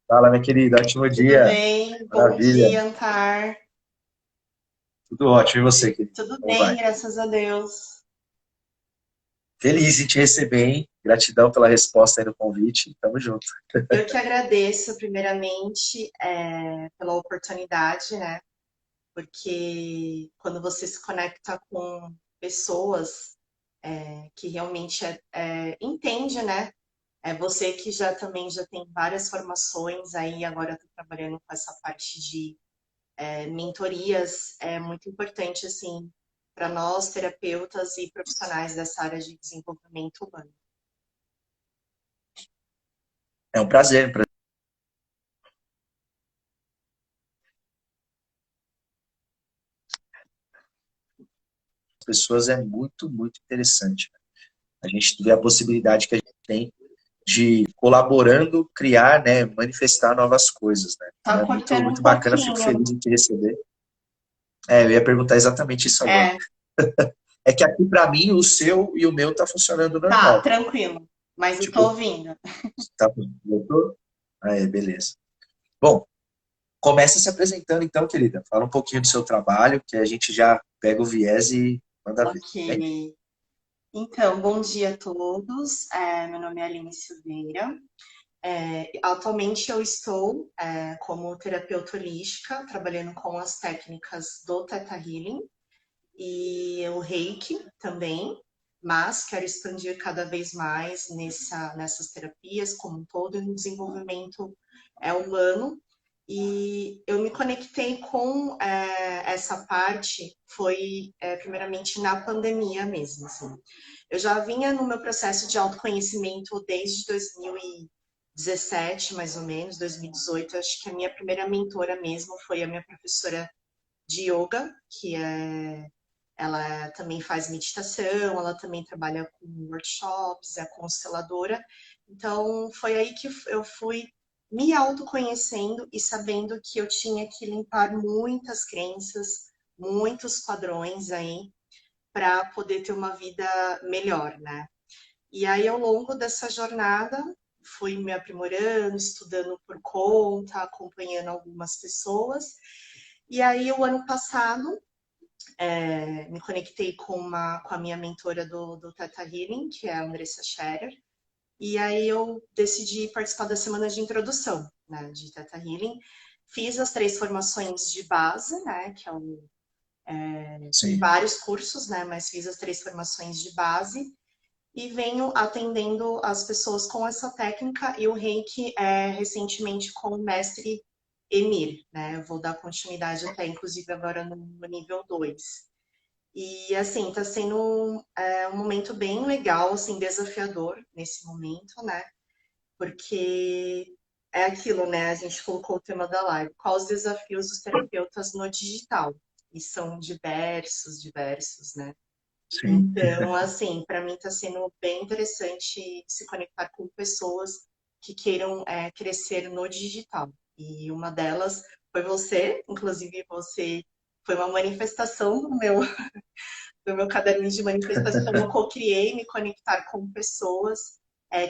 Fala, minha querida, ótimo Tudo dia. bem? Bom Maravilha. dia, Antar. Tudo ótimo. E você, querido? Tudo Como bem, vai? graças a Deus. Feliz em te receber, hein? Gratidão pela resposta aí no convite. Tamo junto. Eu que agradeço, primeiramente, pela oportunidade, né? Porque quando você se conecta com pessoas que realmente entende, né? É você que já também já tem várias formações aí, agora estou trabalhando com essa parte de mentorias, é muito importante, assim, para nós, terapeutas e profissionais dessa área de desenvolvimento humano. É um prazer. Para as pessoas é muito, muito interessante. A gente vê a possibilidade que a gente tem de, colaborando, criar, né, manifestar novas coisas, né? Então Tá é muito, cortando um muito bacana, fico pouquinho. feliz em te receber. Eu ia perguntar exatamente isso agora. É, É que aqui, para mim, o seu e o meu tá funcionando tá, normal. tranquilo. Mas eu tô Tipo, ouvindo. tá, voltou? Beleza. Bom, começa se apresentando então, querida. Fala um pouquinho do seu trabalho, que a gente já pega o viés e manda ver. Hein? Ok. Então, bom dia a todos. Meu nome é Aline Silveira. Atualmente eu estou como terapeuta holística, trabalhando com as técnicas do Theta Healing e o Reiki também, mas quero expandir cada vez mais nessas terapias como um todo e no desenvolvimento humano. E eu me conectei com essa parte, foi primeiramente na pandemia mesmo, assim. Eu já vinha no meu processo de autoconhecimento desde 2017, mais ou menos, 2018. Acho que a minha primeira mentora mesmo foi a minha professora de yoga, ela também faz meditação, ela também trabalha com workshops, é consteladora. Então, foi aí que eu fui me autoconhecendo e sabendo que eu tinha que limpar muitas crenças, muitos padrões aí, para poder ter uma vida melhor, né? E aí, ao longo dessa jornada, fui me aprimorando, estudando por conta, acompanhando algumas pessoas. E aí, o ano passado, me conectei com a minha mentora do Theta Healing, que é a Andressa Scherer, e aí eu decidi participar da semana de introdução, né, de Theta Healing. Fiz as 3 formações de base, né, tem Sim. vários cursos, né, mas fiz as 3 formações de base e venho atendendo as pessoas com essa técnica e o Reiki recentemente com o mestre Emir, né? Eu vou dar continuidade até, inclusive, agora no nível 2. E assim, tá sendo um momento bem legal, assim, desafiador nesse momento, né? Porque é aquilo, né? A gente colocou o tema da live. Quais os desafios dos terapeutas no digital? E são diversos, diversos, né? Sim. Então, assim, para mim está sendo bem interessante se conectar com pessoas que queiram crescer no digital. E uma delas foi você, inclusive você foi uma manifestação do meu caderninho de manifestação. Eu co-criei me conectar com pessoas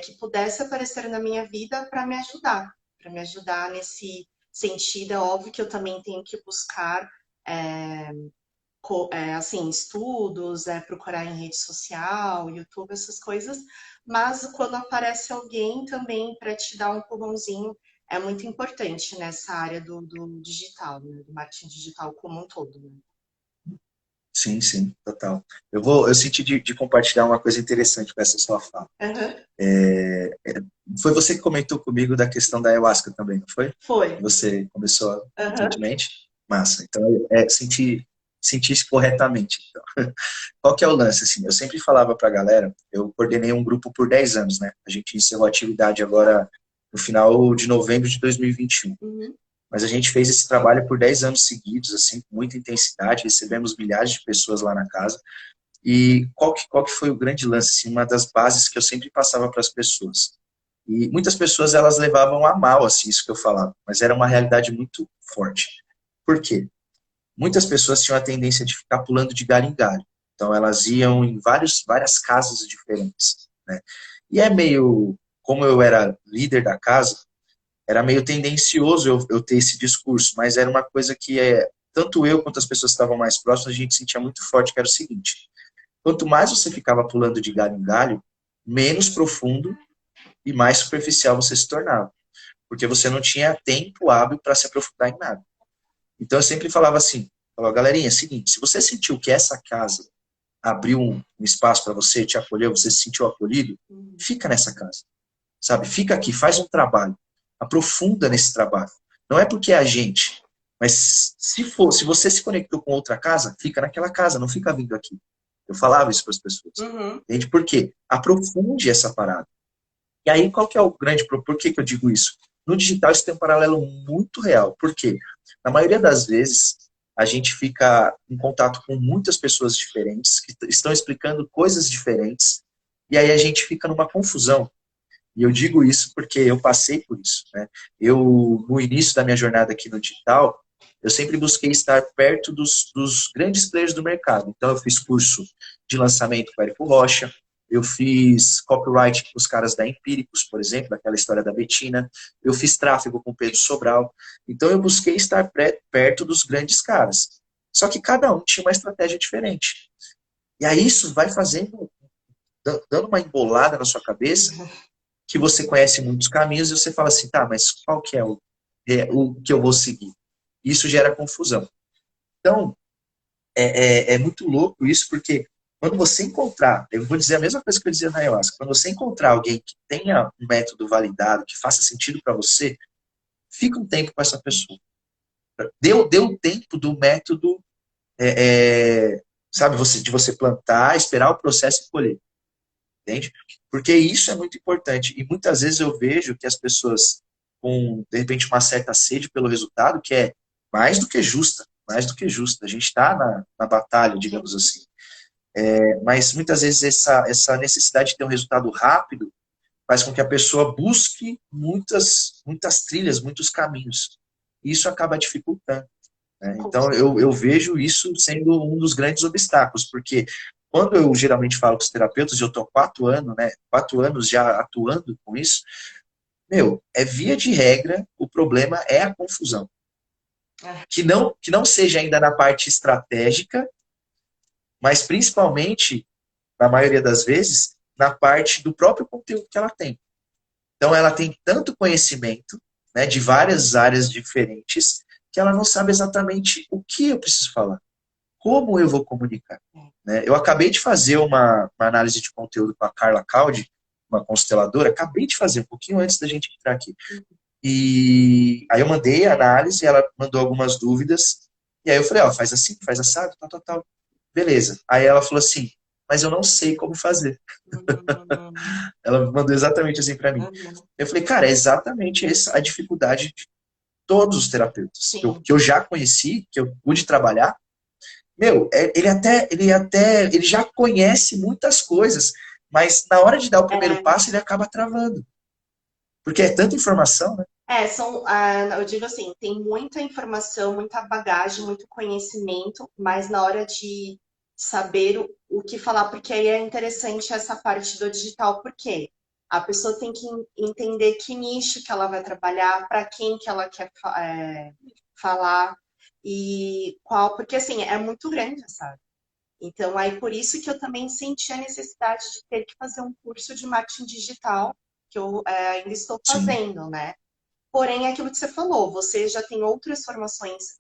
que pudessem aparecer na minha vida para me ajudar nesse sentido. É óbvio que eu também tenho que buscar é, assim, estudos, procurar em rede social, YouTube, essas coisas, mas quando aparece alguém também para te dar um empurrãozinho, é muito importante nessa área do digital, né? Do marketing digital como um todo. Né? Sim, sim, total. Eu senti de compartilhar uma coisa interessante com essa sua fala. Uhum. Foi você que comentou comigo da questão da ayahuasca também, não foi? Foi. Você começou Uhum. recentemente? Massa. Então, senti isso corretamente. Então. Qual que é o lance, assim? Eu sempre falava pra galera, eu coordenei um grupo por 10 anos, né? A gente encerrou a atividade agora no final de novembro de 2021. Uhum. Mas a gente fez esse trabalho por 10 anos seguidos, assim, com muita intensidade, recebemos milhares de pessoas lá na casa. E qual que foi o grande lance, assim, uma das bases que eu sempre passava para as pessoas? E muitas pessoas, elas levavam a mal, assim, isso que eu falava, mas era uma realidade muito forte. Por quê? Muitas pessoas tinham a tendência de ficar pulando de galho em galho. Então, elas iam em várias casas diferentes, né? E é meio, como eu era líder da casa, era meio tendencioso eu ter esse discurso, mas era uma coisa que tanto eu quanto as pessoas que estavam mais próximas, a gente sentia muito forte, que era o seguinte: quanto mais você ficava pulando de galho em galho, menos profundo e mais superficial você se tornava, porque você não tinha tempo hábil para se aprofundar em nada. Então eu sempre falava assim, falava, galerinha, é o seguinte, se você sentiu que essa casa abriu um espaço para você, te acolheu, você se sentiu acolhido, fica nessa casa, sabe? Fica aqui, faz um trabalho, aprofunda nesse trabalho. Não é porque é a gente, mas se você se conectou com outra casa, fica naquela casa, não fica vindo aqui. Eu falava isso para as pessoas. Entende? Por quê? Aprofunde essa parada. E aí, qual que é o grande... Por que que eu digo isso? No digital, isso tem um paralelo muito real. Por quê? Na maioria das vezes, a gente fica em contato com muitas pessoas diferentes, que estão explicando coisas diferentes, e aí a gente fica numa confusão. E eu digo isso porque eu passei por isso, né? Eu, no início da minha jornada aqui no digital, eu sempre busquei estar perto dos grandes players do mercado. Então, eu fiz curso de lançamento com o Érico Rocha, eu fiz copyright com os caras da Empíricos, por exemplo, daquela história da Betina, eu fiz tráfego com o Pedro Sobral. Então, eu busquei estar perto dos grandes caras. Só que cada um tinha uma estratégia diferente. E aí isso vai fazendo, dando uma embolada na sua cabeça, que você conhece muitos caminhos e você fala assim, tá, mas qual que é o que eu vou seguir? Isso gera confusão. Então, é muito louco isso, porque quando você encontrar, eu vou dizer a mesma coisa que eu dizia na Ayahuasca, quando você encontrar alguém que tenha um método validado, que faça sentido para você, fica um tempo com essa pessoa. Dê o tempo do método, sabe, de você plantar, esperar o processo e colher. Entende? Porque isso é muito importante. E muitas vezes eu vejo que as pessoas com, de repente, uma certa sede pelo resultado, que é mais do que justa, mais do que justa. A gente está na batalha, digamos assim. Mas muitas vezes essa necessidade de ter um resultado rápido faz com que a pessoa busque muitas trilhas, muitos caminhos. E isso acaba dificultando. Né? Então, eu vejo isso sendo um dos grandes obstáculos, porque quando eu geralmente falo com os terapeutas, eu estou 4 anos, né, 4 anos já atuando com isso, via de regra, o problema é a confusão. Que não seja ainda na parte estratégica, mas principalmente, na maioria das vezes, na parte do próprio conteúdo que ela tem. Então, ela tem tanto conhecimento, né, de várias áreas diferentes, que ela não sabe exatamente o que eu preciso falar, como eu vou comunicar. Né? Eu acabei de fazer uma análise de conteúdo com a Carla Caldi, uma consteladora, acabei de fazer, um pouquinho antes da gente entrar aqui. E aí eu mandei a análise, ela mandou algumas dúvidas, e aí eu falei, ó, faz assim, faz assado, tal. Beleza. Aí ela falou assim, mas eu não sei como fazer. Ela mandou exatamente assim para mim. Eu falei, cara, é exatamente essa a dificuldade de todos os terapeutas que eu já conheci, que eu pude trabalhar. Ele já conhece muitas coisas, mas na hora de dar o primeiro passo, ele acaba travando. Porque é tanta informação, né? Eu digo assim, tem muita informação, muita bagagem, muito conhecimento, mas na hora de saber o que falar, porque aí é interessante essa parte do digital, porque a pessoa tem que entender que nicho que ela vai trabalhar, para quem que ela quer falar e qual, porque assim, é muito grande, sabe? Então, aí por isso que eu também senti a necessidade de ter que fazer um curso de marketing digital, que eu ainda estou fazendo, né? Porém, é aquilo que você falou, você já tem outras formações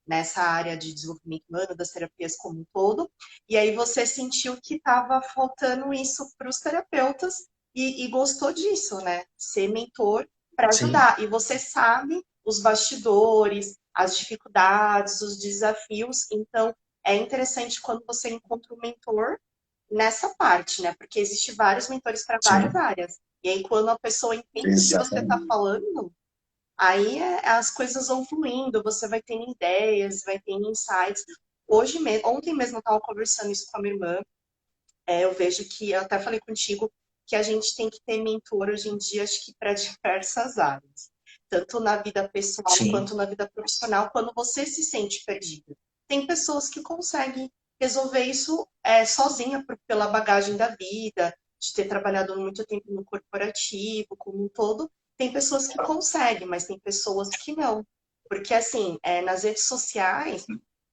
nessa área de desenvolvimento humano, das terapias como um todo, e aí você sentiu que estava faltando isso para os terapeutas e gostou disso, né? Ser mentor para ajudar. E você sabe os bastidores, as dificuldades, os desafios, então é interessante quando você encontra um mentor nessa parte, né? Porque existem vários mentores para várias áreas. E aí, quando a pessoa entende o que você está falando, aí as coisas vão fluindo, você vai tendo ideias, vai tendo insights. Ontem mesmo eu estava conversando isso com a minha irmã. Eu vejo que, eu até falei contigo, que a gente tem que ter mentor hoje em dia, acho que para diversas áreas. Tanto na vida pessoal quanto na vida profissional, quando você se sente perdido. Tem pessoas que conseguem resolver isso sozinha pela bagagem da vida, de ter trabalhado muito tempo no corporativo, como um todo, Tem pessoas que conseguem, mas tem pessoas que não. Porque, assim, nas redes sociais,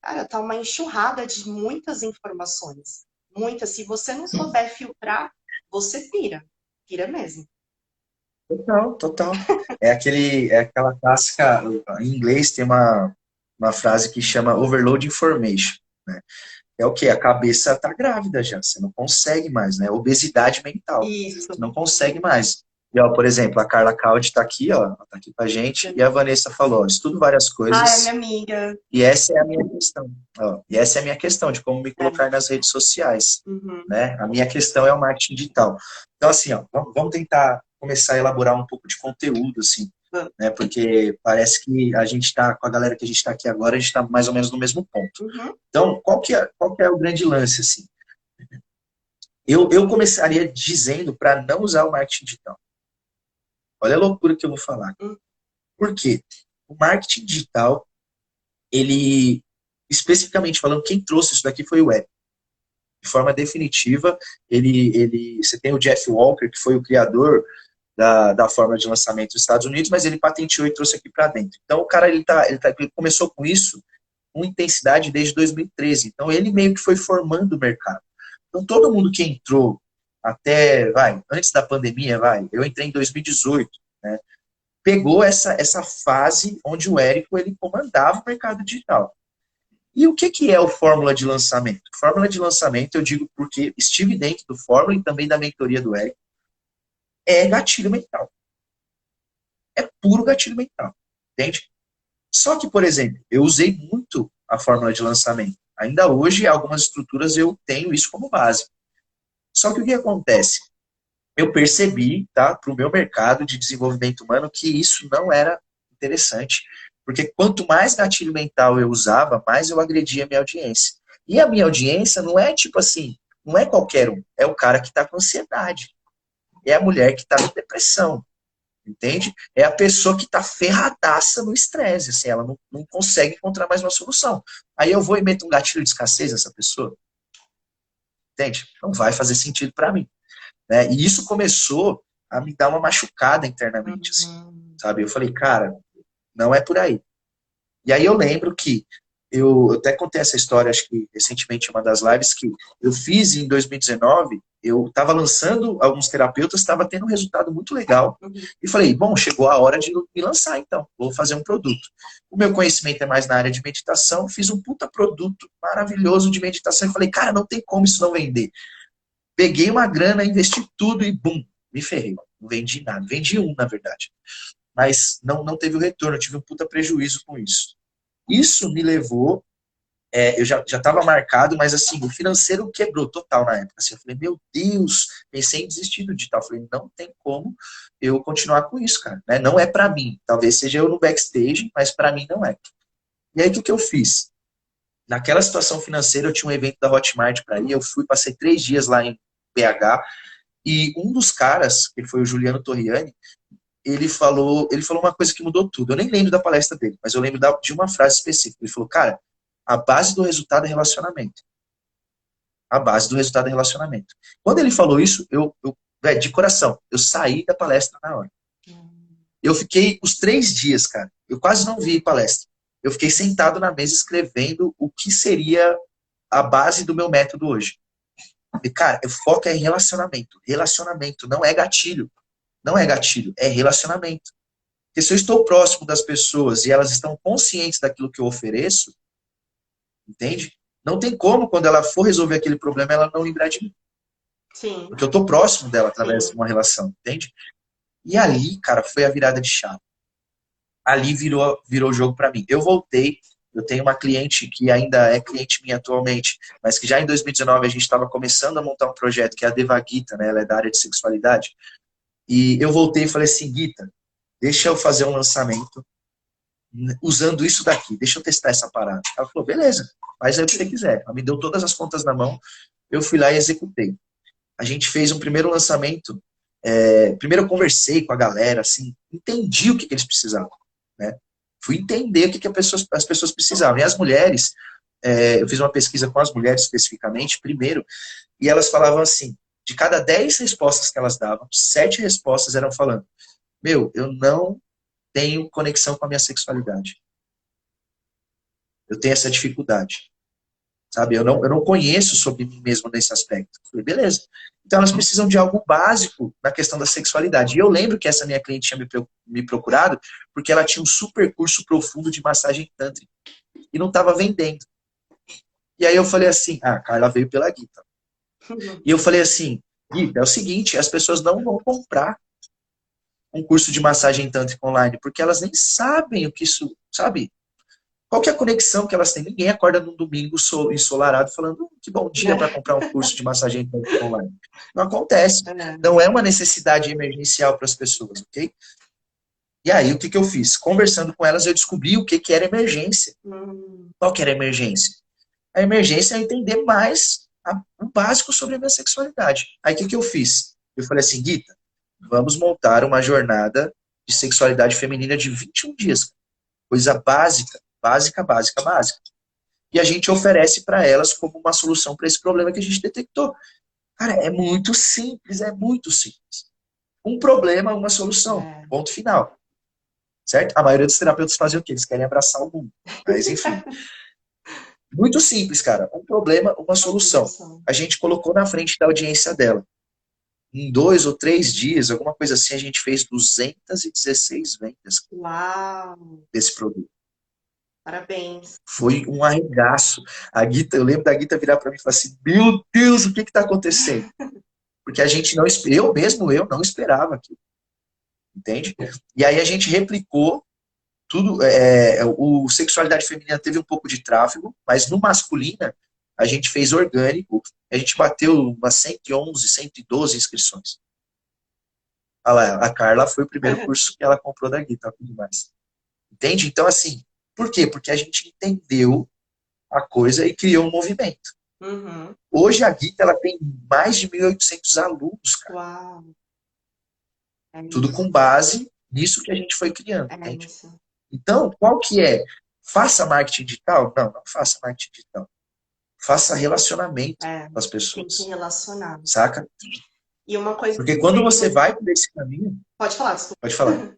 cara, tá uma enxurrada de muitas informações. Muitas. Se você não souber filtrar, você pira. Pira mesmo. Total, total. É aquela clássica, em inglês tem uma frase que chama overload information, né? É o quê? A cabeça tá grávida já, você não consegue mais, né? Obesidade mental, Isso. você não consegue mais. E, ó, por exemplo, a Carla Caldi tá aqui, ó, ela tá aqui com a gente, e a Vanessa falou, ó, estudo várias Ah, é minha coisas, amiga. e essa é a minha questão. Ó, e essa é a minha questão, de como me É. colocar nas redes sociais, Uhum. né? A minha questão é o marketing digital. Então, assim, ó, vamos tentar começar a elaborar um pouco de conteúdo, assim, Vamos. né? Porque parece que a gente está, com a galera que a gente está aqui agora, a gente está mais ou menos no mesmo ponto. Uhum. Então, qual que é o grande lance, assim? Eu começaria dizendo para não usar o marketing digital. Olha a loucura que eu vou falar. Uhum. Por quê? O marketing digital, ele, especificamente falando, quem trouxe isso daqui foi o web. De forma definitiva, você tem o Jeff Walker, que foi o criador da forma de lançamento dos Estados Unidos, mas ele patenteou e trouxe aqui para dentro. Então, o cara, ele começou com isso com intensidade desde 2013. Então, ele meio que foi formando o mercado. Então, todo mundo que entrou até, antes da pandemia, eu entrei em 2018, né, pegou essa fase onde o Érico, ele comandava o mercado digital. E o que é o Fórmula de Lançamento? Fórmula de Lançamento, eu digo porque estive dentro do Fórmula e também da mentoria do Érico, é gatilho mental. É puro gatilho mental, entende? Só que, por exemplo, eu usei muito a fórmula de lançamento. Ainda hoje, algumas estruturas eu tenho isso como base. Só que o que acontece? Eu percebi, tá, para o meu mercado de desenvolvimento humano, que isso não era interessante. Porque quanto mais gatilho mental eu usava, mais eu agredia a minha audiência. E a minha audiência não é tipo assim, não é qualquer um. É o cara que está com ansiedade. É a mulher que está com depressão. Entende? É a pessoa que está ferradaça no estresse, assim, ela não consegue encontrar mais uma solução. Aí eu vou e meto um gatilho de escassez nessa pessoa, entende? Não vai fazer sentido para mim, né? E isso começou a me dar uma machucada internamente, assim, Uhum. sabe? Eu falei, cara, não é por aí. E aí eu lembro que eu até contei essa história, acho que recentemente em uma das lives, que eu fiz em 2019, eu estava lançando alguns terapeutas, estava tendo um resultado muito legal, Uhum. e falei, bom, chegou a hora de me lançar então, vou fazer um produto. O meu conhecimento é mais na área de meditação, fiz um puta produto maravilhoso de meditação, e falei, cara, não tem como isso não vender. Peguei uma grana, investi tudo e bum, me ferrei. Não vendi nada, vendi um, na verdade. Mas não teve o retorno, eu tive um puta prejuízo com isso. Isso me levou, eu já estava marcado, mas assim, o financeiro quebrou total na época. Assim, eu falei, meu Deus, pensei em desistir do digital. Eu falei, não tem como eu continuar com isso, cara. Né? Não é para mim. Talvez seja eu no backstage, mas para mim não é. E aí, o que eu fiz? Naquela situação financeira, eu tinha um evento da Hotmart para ir, eu fui, passei 3 dias lá em BH, e um dos caras, que foi o Juliano Torriani, ele falou uma coisa que mudou tudo. Eu nem lembro da palestra dele, mas eu lembro de uma frase específica. Ele falou, cara, a base do resultado é relacionamento. A base do resultado é relacionamento. Quando ele falou isso, de coração, eu saí da palestra na hora. Eu fiquei os 3 dias, cara. Eu quase não vi palestra. Eu fiquei sentado na mesa escrevendo o que seria a base do meu método hoje. E, cara, o foco é em relacionamento. Relacionamento não é gatilho. Não é gatilho, é relacionamento. Porque se eu estou próximo das pessoas e elas estão conscientes daquilo que eu ofereço, entende? Não tem como, quando ela for resolver aquele problema, ela não lembrar de mim. Sim, Porque eu estou próximo dela através sim. de uma relação, entende? E ali, cara, foi a virada de chave. Ali virou o jogo para mim. Eu voltei, eu tenho uma cliente que ainda é cliente minha atualmente, mas que já em 2019 a gente estava começando a montar um projeto, que é a Devagita, né? Ela é da área de sexualidade. E eu voltei e falei assim, Guita, deixa eu fazer um lançamento usando isso daqui, deixa eu testar essa parada. Ela falou, beleza, faz aí o que você quiser. Ela me deu todas as contas na mão, eu fui lá e executei. A gente fez um primeiro lançamento, primeiro eu conversei com a galera, assim, entendi o que eles precisavam, né? Fui entender o que as pessoas precisavam. E as mulheres, eu fiz uma pesquisa com as mulheres especificamente, primeiro, e elas falavam assim, de cada 10 respostas que elas davam, 7 respostas eram falando, meu, eu não tenho conexão com a minha sexualidade. Eu tenho essa dificuldade, sabe? Eu não conheço sobre mim mesmo nesse aspecto. Eu falei, beleza. Então elas precisam de algo básico na questão da sexualidade. E eu lembro que essa minha cliente tinha me procurado porque ela tinha um super curso profundo de massagem tântrica e não estava vendendo. E aí eu falei assim, a Carla veio pela Guita. E eu falei assim, Guita, é o seguinte, as pessoas não vão comprar um curso de massagem tântrica online, porque elas nem sabem o que isso, sabe? Qual que é a conexão que elas têm? Ninguém acorda num domingo ensolarado falando que bom dia para comprar um curso de massagem tântrica online. Não acontece. É. Não é uma necessidade emergencial para as pessoas, ok? E aí, o que eu fiz? Conversando com elas, eu descobri o que era emergência. Hum. Qual que era a emergência? A emergência é entender mais o básico sobre a minha sexualidade. Aí, o que eu fiz? Eu falei assim, Guita, vamos montar uma jornada de sexualidade feminina de 21 dias. Coisa básica, básica, básica, básica. E a gente oferece para elas como uma solução para esse problema que a gente detectou. Cara, é muito simples, é muito simples. Um problema, uma solução. É. Ponto final. Certo? A maioria dos terapeutas fazem o quê? Eles querem abraçar o mundo. Mas, enfim. Muito simples, cara. Um problema, uma Uma solução. solução. A gente colocou na frente da audiência dela. Em 2 ou 3 dias, alguma coisa assim, a gente fez 216 vendas Uau! desse produto. Parabéns. Foi um arregaço. A Guita, eu lembro da Guita virar para mim e falar assim: Meu Deus, o que está acontecendo? Porque a gente não, eu não esperava aquilo, entende? E aí a gente replicou tudo. O sexualidade feminina teve um pouco de tráfego, mas no masculina a gente fez orgânico, a gente bateu umas 111, 112 inscrições. Olha lá, a Carla foi o primeiro curso que ela comprou da Guita, tudo mais. Entende? Então, assim, por quê? Porque a gente entendeu a coisa e criou um movimento. Uhum. Hoje a Guita ela tem mais de 1.800 alunos, cara. Uau! É Tudo isso. com base nisso que a gente foi criando, É entende? isso. Então, qual que é? Faça marketing digital? Não, não faça marketing digital. Faça relacionamento É. com as Tem que pessoas, relacionar. saca? E uma coisa Porque quando também que você você... vai por esse caminho, Pode falar, desculpa. pode falar.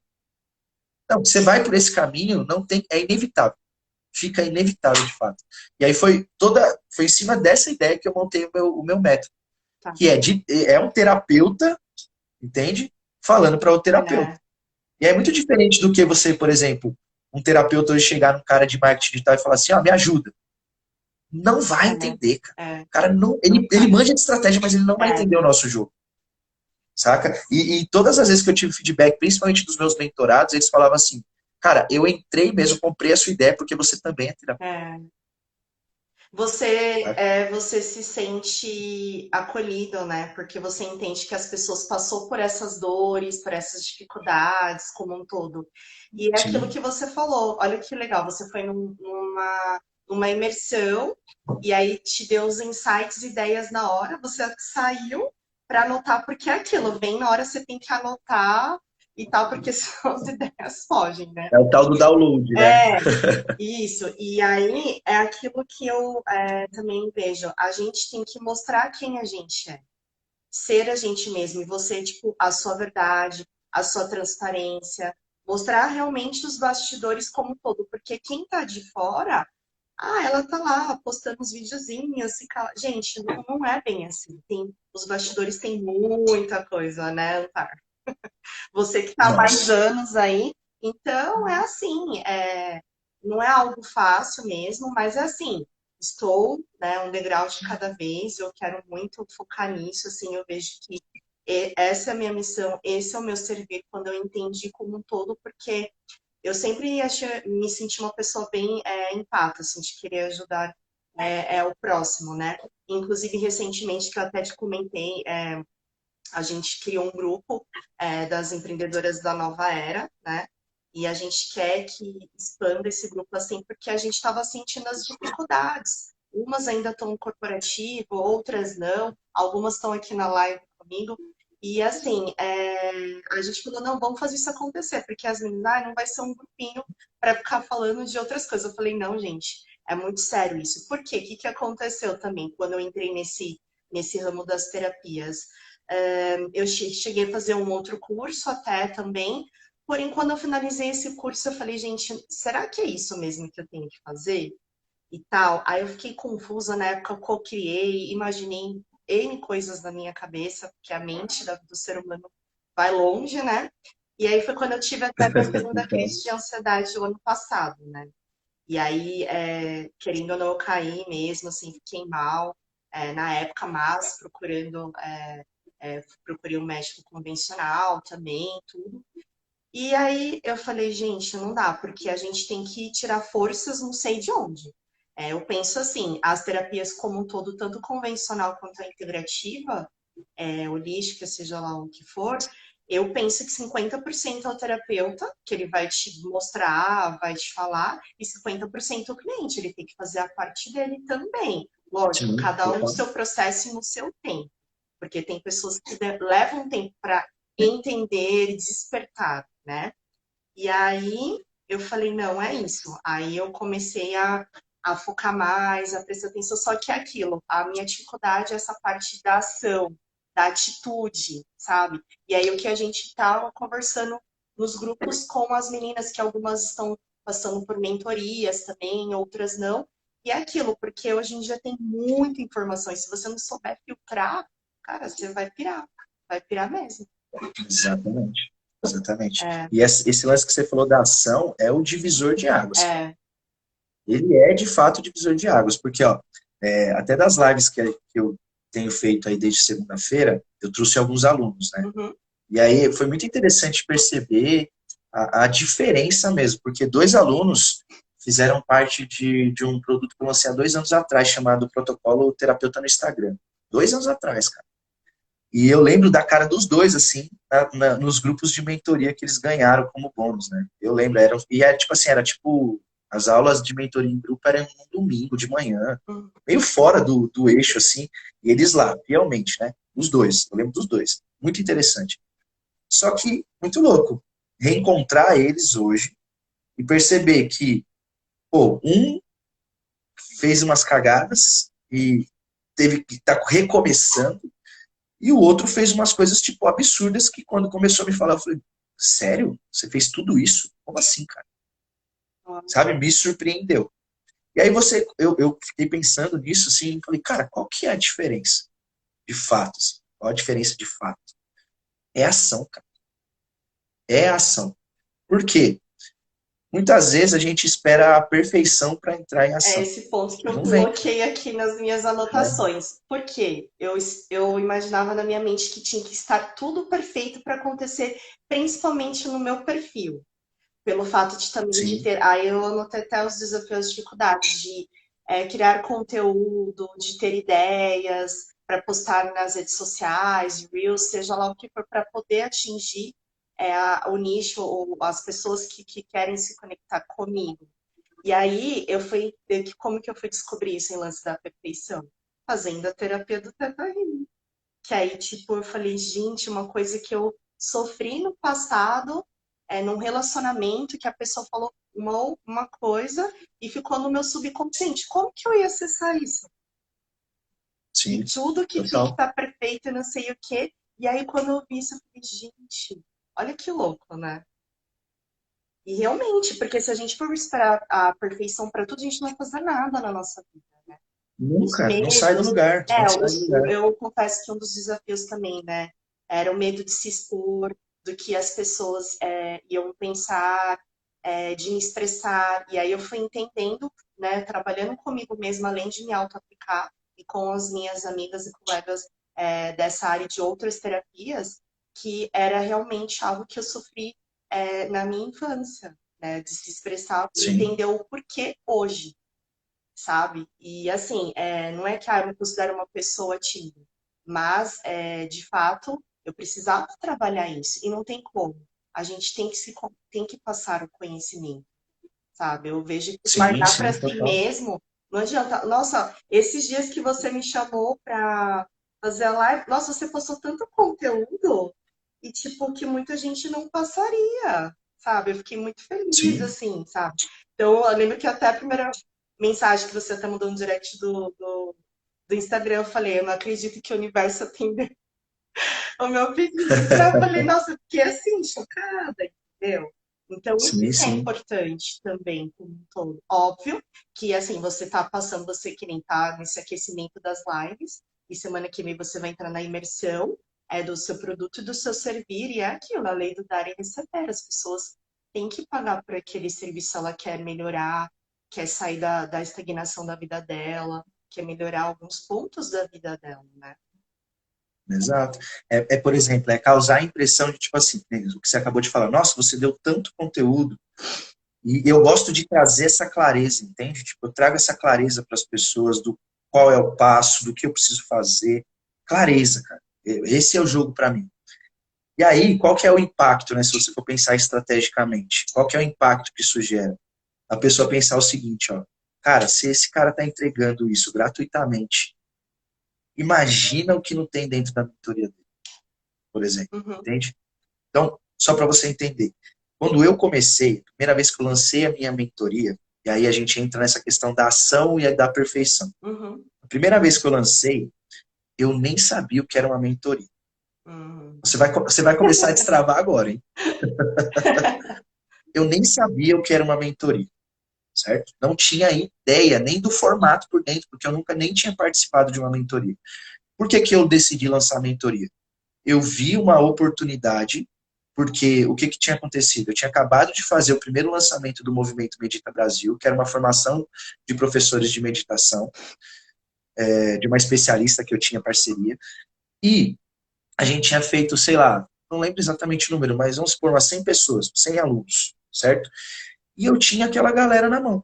Não, você vai por esse caminho, não tem, é inevitável. Fica inevitável de fato. E aí foi em cima dessa ideia que eu montei o meu método, Tá. que é um terapeuta, entende? Falando para o terapeuta. É. E é muito diferente do que você, por exemplo, um terapeuta hoje chegar num cara de marketing digital e falar assim, me ajuda. Não vai entender, cara. É. O cara não, Não ele faz. manja de estratégia, mas ele não vai É. entender o nosso jogo, saca? E todas as vezes que eu tive feedback, principalmente dos meus mentorados, eles falavam assim, cara, eu entrei mesmo, comprei a sua ideia porque você também é terapeuta. É. Você se sente acolhido, né? Porque você entende que as pessoas passou por essas dores, por essas dificuldades como um todo. E é aquilo Sim, que você falou. Olha que legal, você foi numa imersão e aí te deu os insights, ideias na hora, você saiu para anotar, porque é aquilo, bem na hora você tem que anotar e tal, porque senão as ideias fogem, né? é o tal do download, né? É, isso, e aí é aquilo que eu também vejo. A gente tem que mostrar quem a gente é, ser a gente mesmo, e você, tipo, a sua verdade, a sua transparência, mostrar realmente os bastidores como um todo, porque quem tá de fora, ela tá lá postando os videozinhos, fica... Gente, não é bem assim. Os bastidores têm muita coisa, né, Antar? Você que está há mais Nossa. anos aí, então é assim, não é algo fácil mesmo, mas é assim, estou, né, um degrau de cada vez, eu quero muito focar nisso, assim, eu vejo que essa é a minha missão, esse é o meu servir quando eu entendi como um todo, porque eu sempre me senti uma pessoa bem empática, assim, de querer ajudar o próximo, né? Inclusive, recentemente, que eu até te comentei, a gente criou um grupo das empreendedoras da nova era, né? E a gente quer que expanda esse grupo assim, porque a gente estava sentindo as dificuldades. Umas ainda estão no corporativo, outras não. Algumas estão aqui na live comigo. E assim, a gente falou, não, vamos fazer isso acontecer, porque as meninas, não vai ser um grupinho para ficar falando de outras coisas. Eu falei, não, gente, é muito sério isso. Por quê? O que aconteceu também quando eu entrei nesse ramo das terapias? Eu cheguei a fazer um outro curso até também, porém, quando eu finalizei esse curso, eu falei, gente, será que é isso mesmo que eu tenho que fazer? E tal. Aí eu fiquei confusa na época, eu co-criei, imaginei N coisas na minha cabeça, porque a mente do ser humano vai longe, né? E aí foi quando eu tive até minha segunda Então, crise de ansiedade o ano passado, né? E aí, querendo ou não, eu caí mesmo, assim, fiquei mal na época, mas procurei um médico convencional também, tudo. E aí eu falei, gente, não dá, porque a gente tem que tirar forças não sei de onde. Eu penso assim, as terapias como um todo, tanto convencional quanto a integrativa, holística, seja lá o que for, eu penso que 50% é o terapeuta, que ele vai te mostrar, vai te falar, e 50% o cliente, ele tem que fazer a parte dele também. Lógico, sim, cada um no seu processo e no seu tempo, porque tem pessoas que levam tempo para entender e despertar, né? E aí eu falei, não, é isso. Aí eu comecei a focar mais, a prestar atenção, só que é aquilo, a minha dificuldade é essa parte da ação, da atitude, sabe? E aí o que a gente estava conversando nos grupos com as meninas, que algumas estão passando por mentorias também, outras não. E é aquilo, porque hoje em dia tem muita informação, e se você não souber filtrar, cara, você vai pirar mesmo. exatamente. Exatamente. É, E esse lance que você falou da ação é o divisor de águas, cara. é, Ele é, de fato, o divisor de águas, porque, ó, até das lives que eu tenho feito aí desde segunda-feira, eu trouxe alguns alunos, né? uhum, E aí foi muito interessante perceber a diferença mesmo, porque dois alunos fizeram parte de um produto que eu lancei há 2 anos atrás, chamado Protocolo Terapeuta no Instagram. 2 anos atrás, cara. E eu lembro da cara dos dois, assim, nos grupos de mentoria que eles ganharam como bônus, né? Eu lembro, era tipo, as aulas de mentoria em grupo eram um domingo de manhã, uhum. meio fora do eixo, assim, e eles lá, fielmente, né? Os dois, eu lembro dos dois. Muito interessante. Só que, muito louco, reencontrar eles hoje e perceber que, pô, um fez umas cagadas e teve que estar recomeçando, e o outro fez umas coisas, tipo, absurdas que quando começou a me falar, eu falei, sério? Você fez tudo isso? Como assim, cara? Sabe? Me surpreendeu. E aí eu fiquei pensando nisso, assim, e falei, cara, qual que é a diferença? De fato, assim? Qual a diferença de fato? É ação, cara. É ação. Por quê? Muitas vezes a gente espera a perfeição para entrar em É ação. esse ponto que E eu não vem, coloquei aqui nas minhas né? anotações. Por quê? Eu imaginava na minha mente que tinha que estar tudo perfeito para acontecer, principalmente no meu perfil. Pelo fato de também de Sim, ter. Aí eu anotei até os desafios, as dificuldades de criar conteúdo, de ter ideias para postar nas redes sociais, Reels, seja lá o que for, para poder atingir o nicho ou as pessoas que querem se conectar comigo. E aí eu fui ver que como que eu fui descobrir isso em lance da perfeição? Fazendo a terapia do Teta Healing. Que aí, tipo, eu falei, gente, uma coisa que eu sofri no passado, num relacionamento que a pessoa falou uma coisa e ficou no meu subconsciente. Como que eu ia acessar isso? E sim, tudo que tinha que total. estar perfeito, não sei o quê. E aí, quando eu vi isso, eu falei, gente, olha que louco, né? E realmente, porque se a gente for esperar a perfeição para tudo, a gente não vai fazer nada na nossa vida, né? Os Nunca, não sai do medos, lugar, não sai do lugar. eu confesso que um dos desafios também, né, era o medo de se expor, do que as pessoas iam pensar, de me expressar. E aí eu fui entendendo, né, trabalhando comigo mesma, além de me auto-aplicar, e com as minhas amigas e colegas dessa área de outras terapias, que era realmente algo que eu sofri na minha infância, né, de se expressar e Sim, entender o porquê hoje, sabe? E assim, não é que eu me considero uma pessoa tímida, mas de fato eu precisava trabalhar isso e não tem como. A gente tem que passar o conhecimento, sabe? Eu vejo que sim, guardar para sim, si total. mesmo não adianta. Nossa, esses dias que você me chamou para fazer a live, nossa, você postou tanto conteúdo e tipo que muita gente não passaria, sabe? Eu fiquei muito feliz Sim, assim, sabe? Então, eu lembro que até a primeira mensagem que você até mandou no direct do Instagram, eu falei, eu não acredito que o universo atendeu o meu pedido. Eu falei, nossa, eu fiquei assim, chocada, entendeu? Então, isso Sim, que é sim. importante também, como um todo. Óbvio que, assim, você tá passando, você que nem tá nesse aquecimento das lives, e semana que vem você vai entrar na imersão, do seu produto e do seu servir, e é aquilo, a lei do dar e receber. As pessoas têm que pagar por aquele serviço se ela quer melhorar, quer sair da estagnação da vida dela, quer melhorar alguns pontos da vida dela, né? Exato. Por exemplo, é causar a impressão de, tipo assim, né, o que você acabou de falar, nossa, você deu tanto conteúdo, e eu gosto de trazer essa clareza, entende? Tipo, eu trago essa clareza para as pessoas do qual é o passo, do que eu preciso fazer. Clareza, cara. Esse é o jogo para mim. E aí, qual que é o impacto, né, se você for pensar estrategicamente? Qual que é o impacto que isso gera? A pessoa pensar o seguinte, ó, cara, se esse cara está entregando isso gratuitamente, imagina o que não tem dentro da mentoria dele, por exemplo, Uhum, entende? Então, só para você entender, quando eu comecei, a primeira vez que eu lancei a minha mentoria, e aí a gente entra nessa questão da ação e da perfeição. uhum, A primeira vez que eu lancei, eu nem sabia o que era uma mentoria. uhum. Você vai começar a destravar agora, hein? Eu nem sabia o que era uma mentoria, certo? Não tinha ideia nem do formato por dentro, porque eu nunca nem tinha participado de uma mentoria. Por que que eu decidi lançar a mentoria? Eu vi uma oportunidade, porque o que, que tinha acontecido? Eu tinha acabado de fazer o primeiro lançamento do Movimento Medita Brasil, que era uma formação de professores de meditação, de uma especialista que eu tinha parceria, e a gente tinha feito, sei lá, não lembro exatamente o número, mas vamos supor umas 100 pessoas, 100 alunos, certo? E eu tinha aquela galera na mão,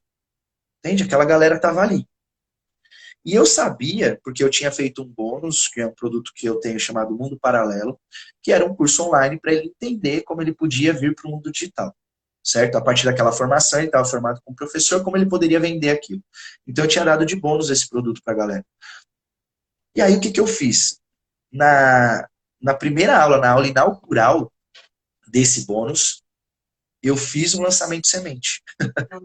entende? Aquela galera estava ali. E eu sabia, porque eu tinha feito um bônus, que é um produto que eu tenho chamado Mundo Paralelo, que era um curso online para ele entender como ele podia vir para o mundo digital, certo? A partir daquela formação, ele estava formado como professor, como ele poderia vender aquilo. Então eu tinha dado de bônus esse produto para a galera. E aí o que, que eu fiz? Na primeira aula, na aula inaugural desse bônus, eu fiz um lançamento de semente.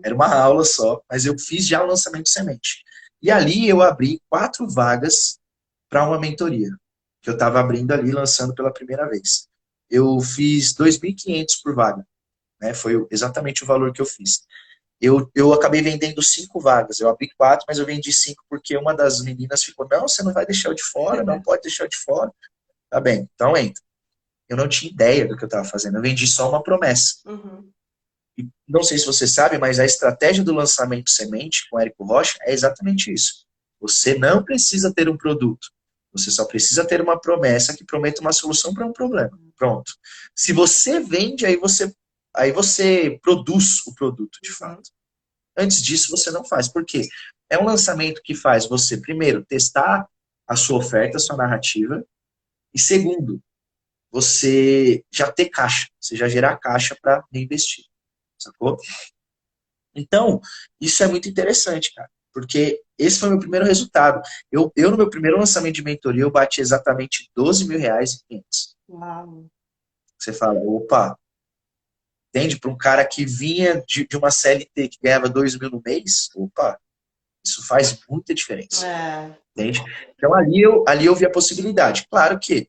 Era uma aula só, mas eu fiz já o lançamento de semente. E ali eu abri 4 vagas para uma mentoria, que eu estava abrindo ali, lançando pela primeira vez. Eu fiz 2.500 por vaga, né? Foi exatamente o valor que eu fiz. Eu acabei vendendo 5 vagas. Eu abri 4, mas eu vendi 5 porque uma das meninas ficou, não, você não vai deixar eu de fora, não pode deixar eu de fora. Tá bem, então entra. Eu não tinha ideia do que eu estava fazendo. Eu vendi só uma promessa. Uhum. E não sei se você sabe, mas a estratégia do lançamento semente com o Érico Rocha é exatamente isso. Você não precisa ter um produto. Você só precisa ter uma promessa que prometa uma solução para um problema. Pronto. Se você vende, aí você produz o produto de Uhum. fato. Antes disso, você não faz. Por quê? É um lançamento que faz você, primeiro, testar a sua oferta, a sua narrativa, e segundo, você já ter caixa, você já gerar caixa para reinvestir, sacou? Então, isso é muito interessante, cara, porque esse foi o meu primeiro resultado. No meu primeiro lançamento de mentoria, eu bati exatamente R$ 12.000 em clientes. Uau. Você fala, opa, entende? Para um cara que vinha de uma CLT que ganhava 2.000 no mês, opa, isso faz muita diferença, É. entende? Então, ali eu vi a possibilidade. Claro que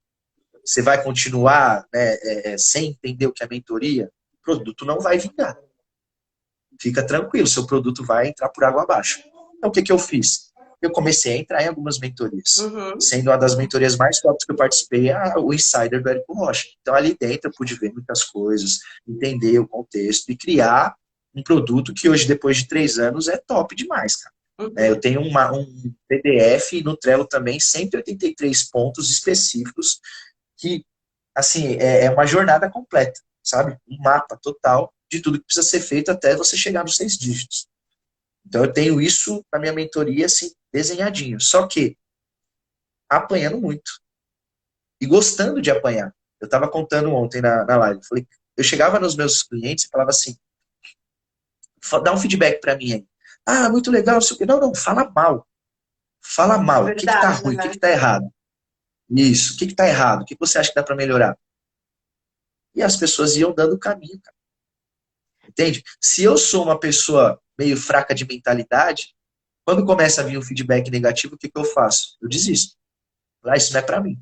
você vai continuar, né, sem entender o que é mentoria, o produto não vai vingar. Fica tranquilo, seu produto vai entrar por água abaixo. Então, o que, que eu fiz? Eu comecei a entrar em algumas mentorias. Uhum. Sendo uma das mentorias mais tops que eu participei, o Insider do Érico Rocha. Então, ali dentro, eu pude ver muitas coisas, entender o contexto e criar um produto que hoje, depois de 3 anos, é top demais, cara. Eu Uhum. tenho um PDF no Trello também, 183 pontos específicos que, assim, é uma jornada completa, sabe? Um mapa total de tudo que precisa ser feito até você chegar nos 6 dígitos. Então, eu tenho isso na minha mentoria, assim, desenhadinho. Só que, apanhando muito. E gostando de apanhar. Eu estava contando ontem na live. Eu chegava nos meus clientes e falava assim, dá um feedback para mim aí. Ah, muito legal, não sei o quê. Não, não, fala mal. Fala mal. O que que tá Verdade, ruim? O que que né? tá errado? Isso. O que que tá errado? O que que você acha que dá para melhorar? E as pessoas iam dando o caminho, cara. Entende? Se eu sou uma pessoa meio fraca de mentalidade, quando começa a vir um feedback negativo, o que que eu faço? Eu desisto. Ah, isso não é para mim.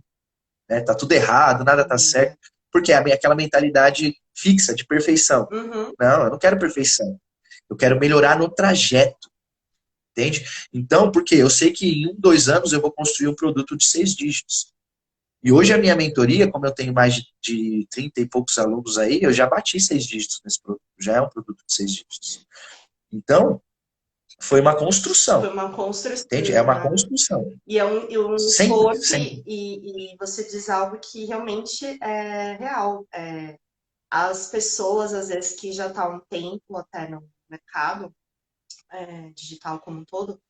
né? Tá tudo errado, nada tá certo. Porque é aquela mentalidade fixa, de perfeição. Uhum. Não, eu não quero perfeição. Eu quero melhorar no trajeto, entende? Então, porque eu sei que em 1, 2 anos eu vou construir um produto de 6 dígitos. E hoje a minha mentoria, como eu tenho mais de 30 e poucos alunos aí, eu já bati 6 dígitos nesse produto. Já é um produto de 6 dígitos. Então, foi uma Foi construção, uma construção, entende? É uma exato. construção. E é um Sempre, esforço, sempre. e você diz algo que realmente é real. As pessoas, às vezes, que já estão há um tempo até no mercado digital como um todo,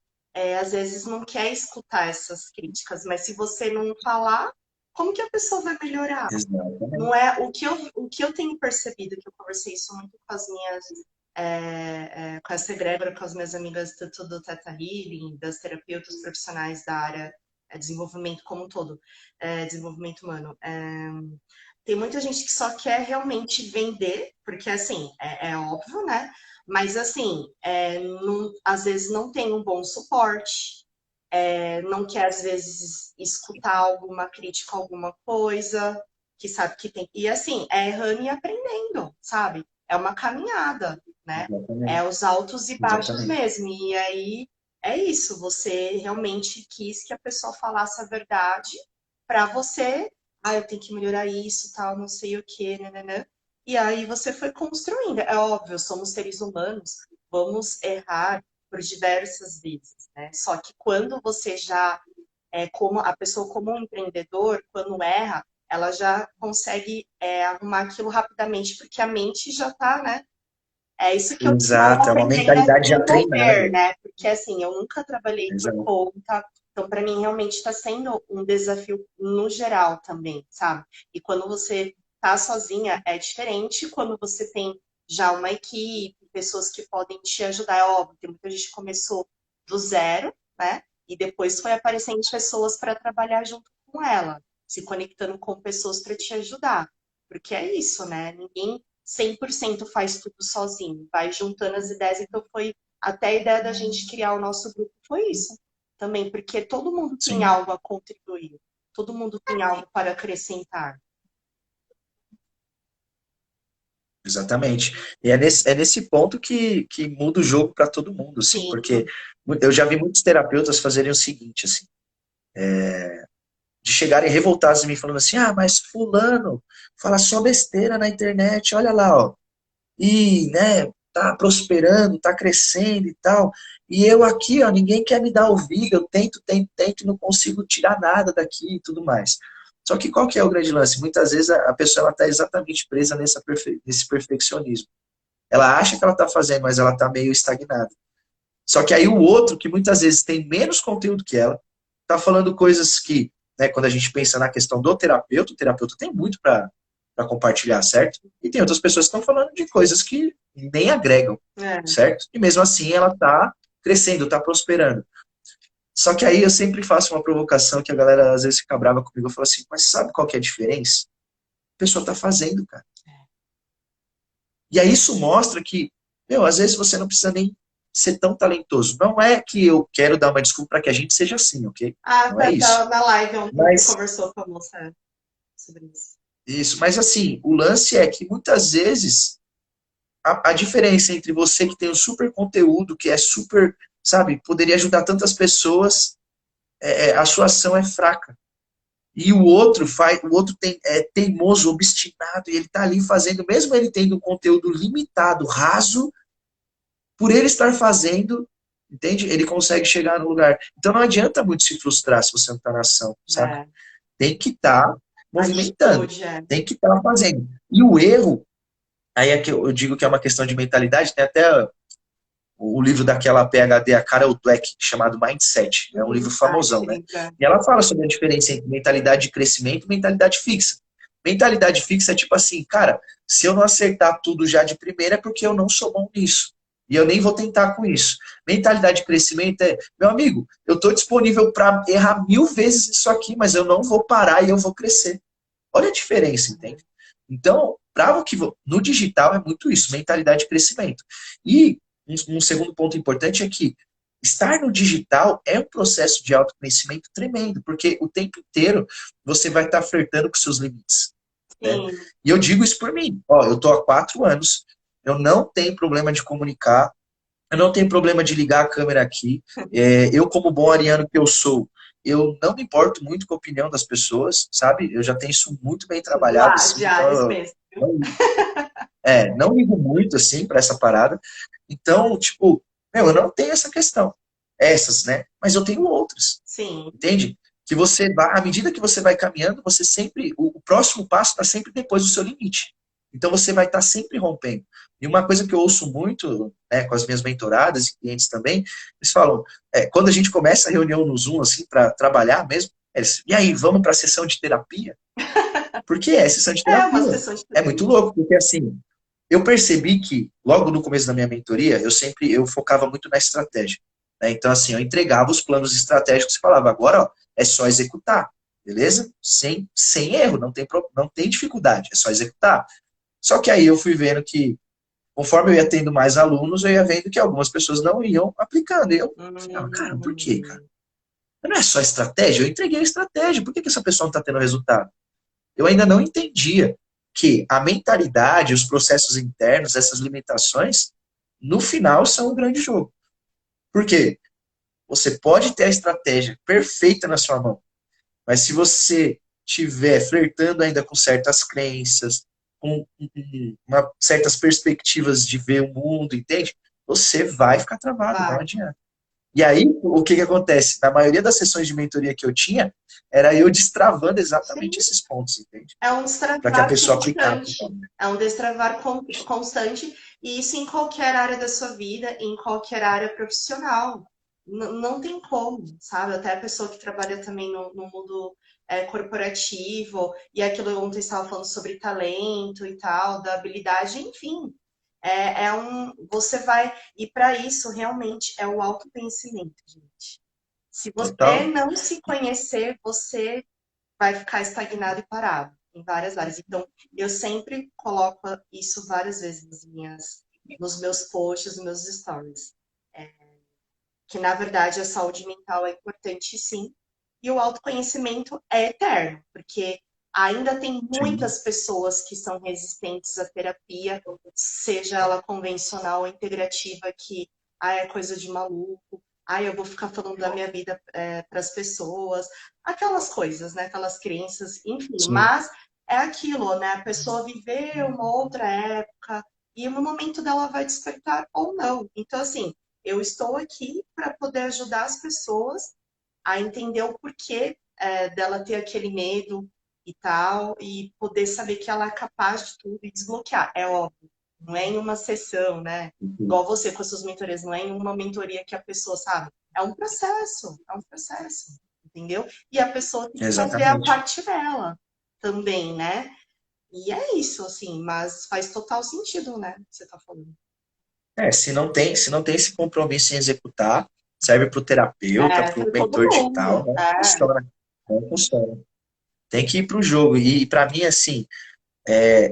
às vezes não quer escutar essas críticas, mas se você não falar, como que a pessoa vai melhorar? Não Exatamente. é o que eu tenho percebido, que eu conversei isso muito com as minhas, com essa egrégora, com as minhas amigas do Theta Healing, das terapeutas profissionais da área desenvolvimento como um todo, desenvolvimento humano. Tem muita gente que só quer realmente vender, porque assim, é óbvio, né? Mas assim, às vezes não tem um bom suporte, não quer às vezes escutar alguma crítica, alguma coisa, que sabe que tem. E assim, é errando e aprendendo, sabe? É uma caminhada, né? É Exatamente. os altos e baixos Exatamente. mesmo. E aí é isso, você realmente quis que a pessoa falasse a verdade para você, eu tenho que melhorar isso, tal, não sei o quê, né? E aí você foi construindo. É óbvio, somos seres humanos, vamos errar por diversas vezes, né? Só que quando você já como a pessoa como um empreendedor, quando erra, ela já consegue arrumar aquilo rapidamente, porque a mente já está, né? É isso que eu estou Exato. É uma aprendendo a mentalidade já desenvolver, treinada. né? Porque assim, eu nunca trabalhei por Exato. conta, então para mim realmente está sendo um desafio no geral também, sabe? E quando você tá sozinha é diferente, quando você tem já uma equipe, pessoas que podem te ajudar, é óbvio, tem muita gente que começou do zero, né? E depois foi aparecendo pessoas para trabalhar junto com ela, se conectando com pessoas para te ajudar. Porque é isso, né? Ninguém 100% faz tudo sozinho, vai juntando as ideias. Então, foi até a ideia da gente criar o nosso grupo, foi isso também, porque todo mundo tem Sim, algo a contribuir, todo mundo tem algo para acrescentar. exatamente. E é nesse ponto que muda o jogo para todo mundo, assim, Sim, porque eu já vi muitos terapeutas fazerem o seguinte, assim, de chegarem revoltados em mim falando assim, mas fulano fala só besteira na internet, olha lá, ó, e, né, tá prosperando, tá crescendo e tal, e eu aqui, ó, ninguém quer me dar ouvido, eu tento, tento, tento e não consigo tirar nada daqui e tudo mais. Só que qual que é o grande lance? Muitas vezes a pessoa está exatamente presa nesse perfeccionismo. Ela acha que ela está fazendo, mas ela está meio estagnada. Só que aí o outro, que muitas vezes tem menos conteúdo que ela, está falando coisas que, né, quando a gente pensa na questão do terapeuta, o terapeuta tem muito para compartilhar, certo? E tem outras pessoas que estão falando de coisas que nem agregam, é. certo? E mesmo assim ela está crescendo, está prosperando. Só que aí eu sempre faço uma provocação que a galera às vezes fica brava comigo. Eu falo assim, mas sabe qual que é a diferença? A pessoa está fazendo, cara. E aí isso mostra que, meu, às vezes você não precisa nem ser tão talentoso. Não é que eu quero dar uma desculpa para que a gente seja assim, ok? Não é isso. Na live ontem você Mas conversou com a moça sobre isso. mas assim, o lance é que muitas vezes a diferença entre você que tem um super conteúdo, que é super, sabe, poderia ajudar tantas pessoas, a sua ação é fraca. E o outro é teimoso, obstinado, e ele está ali fazendo, mesmo ele tendo um conteúdo limitado, raso, por ele estar fazendo, entende? Ele consegue chegar no lugar. Então não adianta muito se frustrar se você não está na ação, saca? É, Tem que estar movimentando, atitude, é. tem que estar fazendo. E o erro, aí é que eu digo que é uma questão de mentalidade, tem até o livro daquela PhD, a Carol Dweck, chamado Mindset. É um livro Esse famosão, né? livro, é. E ela fala sobre a diferença entre mentalidade de crescimento e mentalidade fixa. Mentalidade fixa é tipo assim, cara, se eu não acertar tudo já de primeira é porque eu não sou bom nisso. E eu nem vou tentar com isso. Mentalidade de crescimento é, meu amigo, eu estou disponível para errar 1000 vezes isso aqui, mas eu não vou parar e eu vou crescer. Olha a diferença, entende? Então, no digital é muito isso, mentalidade de crescimento. E um segundo ponto importante é que estar no digital é um processo de autoconhecimento tremendo, porque o tempo inteiro você vai estar flertando com seus limites, né? Sim. E eu digo isso por mim. Ó, eu tô há 4 anos, eu não tenho problema de comunicar, eu não tenho problema de ligar a câmera aqui. Eu, como bom ariano que eu sou, eu não me importo muito com a opinião das pessoas, sabe? Eu já tenho isso muito bem trabalhado, Já, assim, já, então isso eu mesmo. não ligo muito, assim, para essa parada. Então, tipo, eu não tenho essa questão. Essas, né? Mas eu tenho outras, Sim. entende? Que você vai, à medida que você vai caminhando, você sempre, o próximo passo está sempre depois do seu limite. Então você vai estar sempre rompendo. E uma coisa que eu ouço muito, né, com as minhas mentoradas e clientes também, eles falam, quando a gente começa a reunião no Zoom, assim, para trabalhar mesmo, eles, e aí, vamos para a sessão de terapia? Porque é sessão de É uma terapia. sessão de É muito terapia. louco, porque assim, eu percebi que, logo no começo da minha mentoria, eu focava muito na estratégia, né? Então, assim, eu entregava os planos estratégicos e falava, agora, ó, é só executar, beleza? Sem erro, não tem dificuldade, é só executar. Só que aí eu fui vendo que, conforme eu ia tendo mais alunos, eu ia vendo que algumas pessoas não iam aplicando. E eu falava, cara, por quê, cara? Hum, Não é só estratégia? Eu entreguei a estratégia, por que essa pessoa não está tendo resultado? Eu ainda não entendia que a mentalidade, os processos internos, essas limitações, no final são um grande jogo. Por quê? Você pode ter a estratégia perfeita na sua mão, mas se você estiver flertando ainda com certas crenças, com certas perspectivas de ver o mundo, entende? Você vai ficar travado, não vai. adianta. E aí, o que acontece? Na maioria das sessões de mentoria que eu tinha, era eu destravando exatamente Sim. esses pontos, entende? É um Para que a destravar pessoa aplicasse. constante. É um destravar constante, e isso em qualquer área da sua vida, em qualquer área profissional. Não tem como, sabe? Até a pessoa que trabalha também no mundo corporativo, e aquilo ontem estava falando sobre talento e tal, da habilidade, enfim. Você vai, e para isso realmente é o autoconhecimento, gente. Se você Total. não se conhecer, você vai ficar estagnado e parado em várias áreas. Então, eu sempre coloco isso várias vezes nos meus posts, nos meus stories. Que, na verdade, a saúde mental é importante, sim, e o autoconhecimento é eterno, porque ainda tem Sim. muitas pessoas que são resistentes à terapia, seja ela convencional ou integrativa, que é coisa de maluco, eu vou ficar falando da minha vida para as pessoas, aquelas coisas, né? Aquelas crenças, enfim, Sim. mas é aquilo, né? A pessoa viveu uma outra época e no momento dela vai despertar ou não. Então, assim, eu estou aqui para poder ajudar as pessoas a entender o porquê dela ter aquele medo e tal, e poder saber que ela é capaz de tudo e desbloquear. É óbvio, não é em uma sessão, né? Igual você com as suas mentorias, não é em uma mentoria que a pessoa sabe. É um processo, entendeu? E a pessoa tem que fazer a Exatamente. parte dela também, né? E é isso, assim, mas faz total sentido, né? Que você tá falando. Se não tem esse compromisso em executar, serve para o terapeuta, para o Para todo mentor digital, mundo. não funciona. Não funciona. Tem que ir para o jogo. E para mim, assim,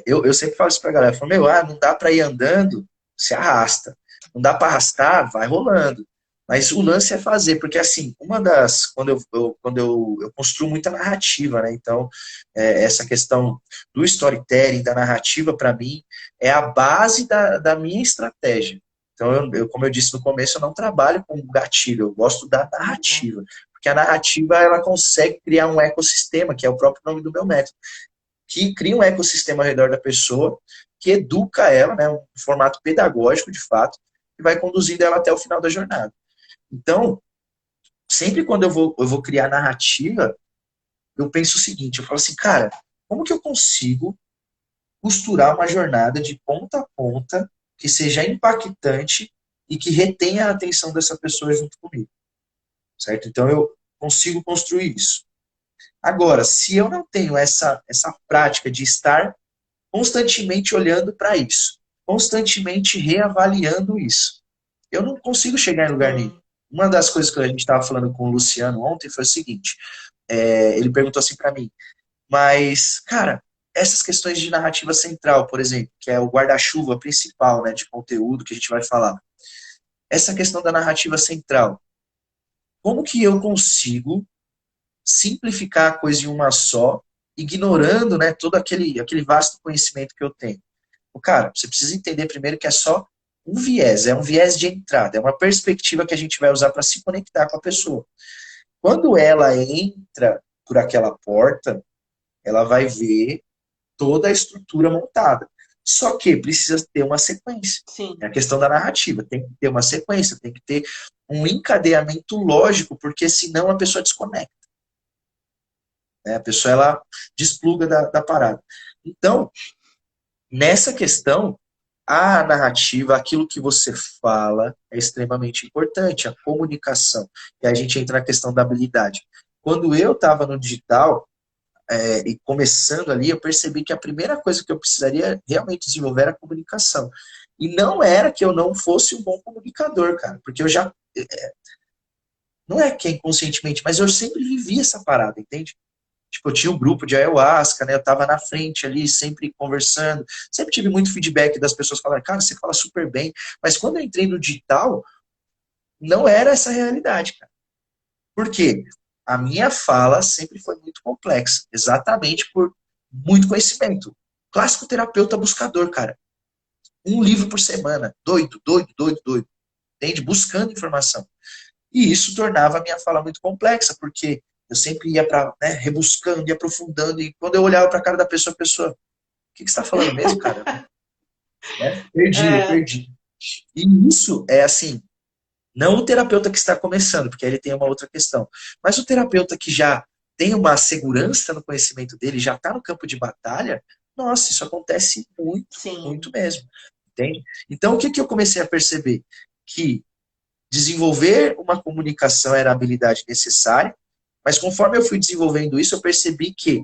eu sempre falo isso para a galera, eu falo, não dá para ir andando, se arrasta. Não dá para arrastar, vai rolando. Mas o lance é fazer, porque assim, quando eu construo muita narrativa, né? Então, essa questão do storytelling, da narrativa, para mim, é a base da minha estratégia. Então, como eu disse no começo, eu não trabalho com gatilho, eu gosto da narrativa. Porque a narrativa, ela consegue criar um ecossistema, que é o próprio nome do meu método, que cria um ecossistema ao redor da pessoa, que educa ela, né, um formato pedagógico, de fato, que vai conduzindo ela até o final da jornada. Então, sempre quando eu vou criar narrativa, eu penso o seguinte, eu falo assim, cara, como que eu consigo costurar uma jornada de ponta a ponta que seja impactante e que retenha a atenção dessa pessoa junto comigo, certo? Então, eu consigo construir isso. Agora, se eu não tenho essa prática de estar constantemente olhando para isso, constantemente reavaliando isso, eu não consigo chegar em lugar nenhum. Sim. Uma das coisas que a gente estava falando com o Luciano ontem foi o seguinte: ele perguntou assim para mim, mas, cara, essas questões de narrativa central, por exemplo, que é o guarda-chuva principal, né, de conteúdo que a gente vai falar, essa questão da narrativa central. Como que eu consigo simplificar a coisa em uma só, ignorando, né, todo aquele vasto conhecimento que eu tenho? Cara, você precisa entender primeiro que é só um viés, é um viés de entrada, é uma perspectiva que a gente vai usar para se conectar com a pessoa. Quando ela entra por aquela porta, ela vai ver toda a estrutura montada. Só que precisa ter uma sequência. Sim. É a questão da narrativa. Tem que ter uma sequência, tem que ter um encadeamento lógico, porque senão a pessoa desconecta. Né? A pessoa ela despluga da parada. Então, nessa questão, a narrativa, aquilo que você fala, é extremamente importante, a comunicação. E aí a gente entra na questão da habilidade. Quando eu estava no digital, e começando ali, eu percebi que a primeira coisa que eu precisaria realmente desenvolver era a comunicação. E não era que eu não fosse um bom comunicador, cara, porque eu já. Não é que é inconscientemente, mas eu sempre vivi essa parada, entende? Tipo, eu tinha um grupo de ayahuasca, né? Eu tava na frente ali, sempre conversando. Sempre tive muito feedback das pessoas falando, cara, você fala super bem. Mas quando eu entrei no digital, não era essa a realidade, cara. Por quê? A minha fala sempre foi muito complexa, exatamente por muito conhecimento. Clássico terapeuta buscador, cara. Um livro por semana. Doido, doido, doido, doido. Entende? Buscando informação. E isso tornava a minha fala muito complexa, porque eu sempre ia para, né, rebuscando e aprofundando, e quando eu olhava para a cara da pessoa, a pessoa, o que você está falando mesmo, cara? Né? Perdi, eu É, perdi. E isso é assim, não o terapeuta que está começando, porque aí ele tem uma outra questão, mas o terapeuta que já tem uma segurança no conhecimento dele, já está no campo de batalha, nossa, isso acontece muito, sim. muito mesmo. Entende? Então, o que, que eu comecei a perceber? Que desenvolver uma comunicação era a habilidade necessária, mas conforme eu fui desenvolvendo isso, eu percebi que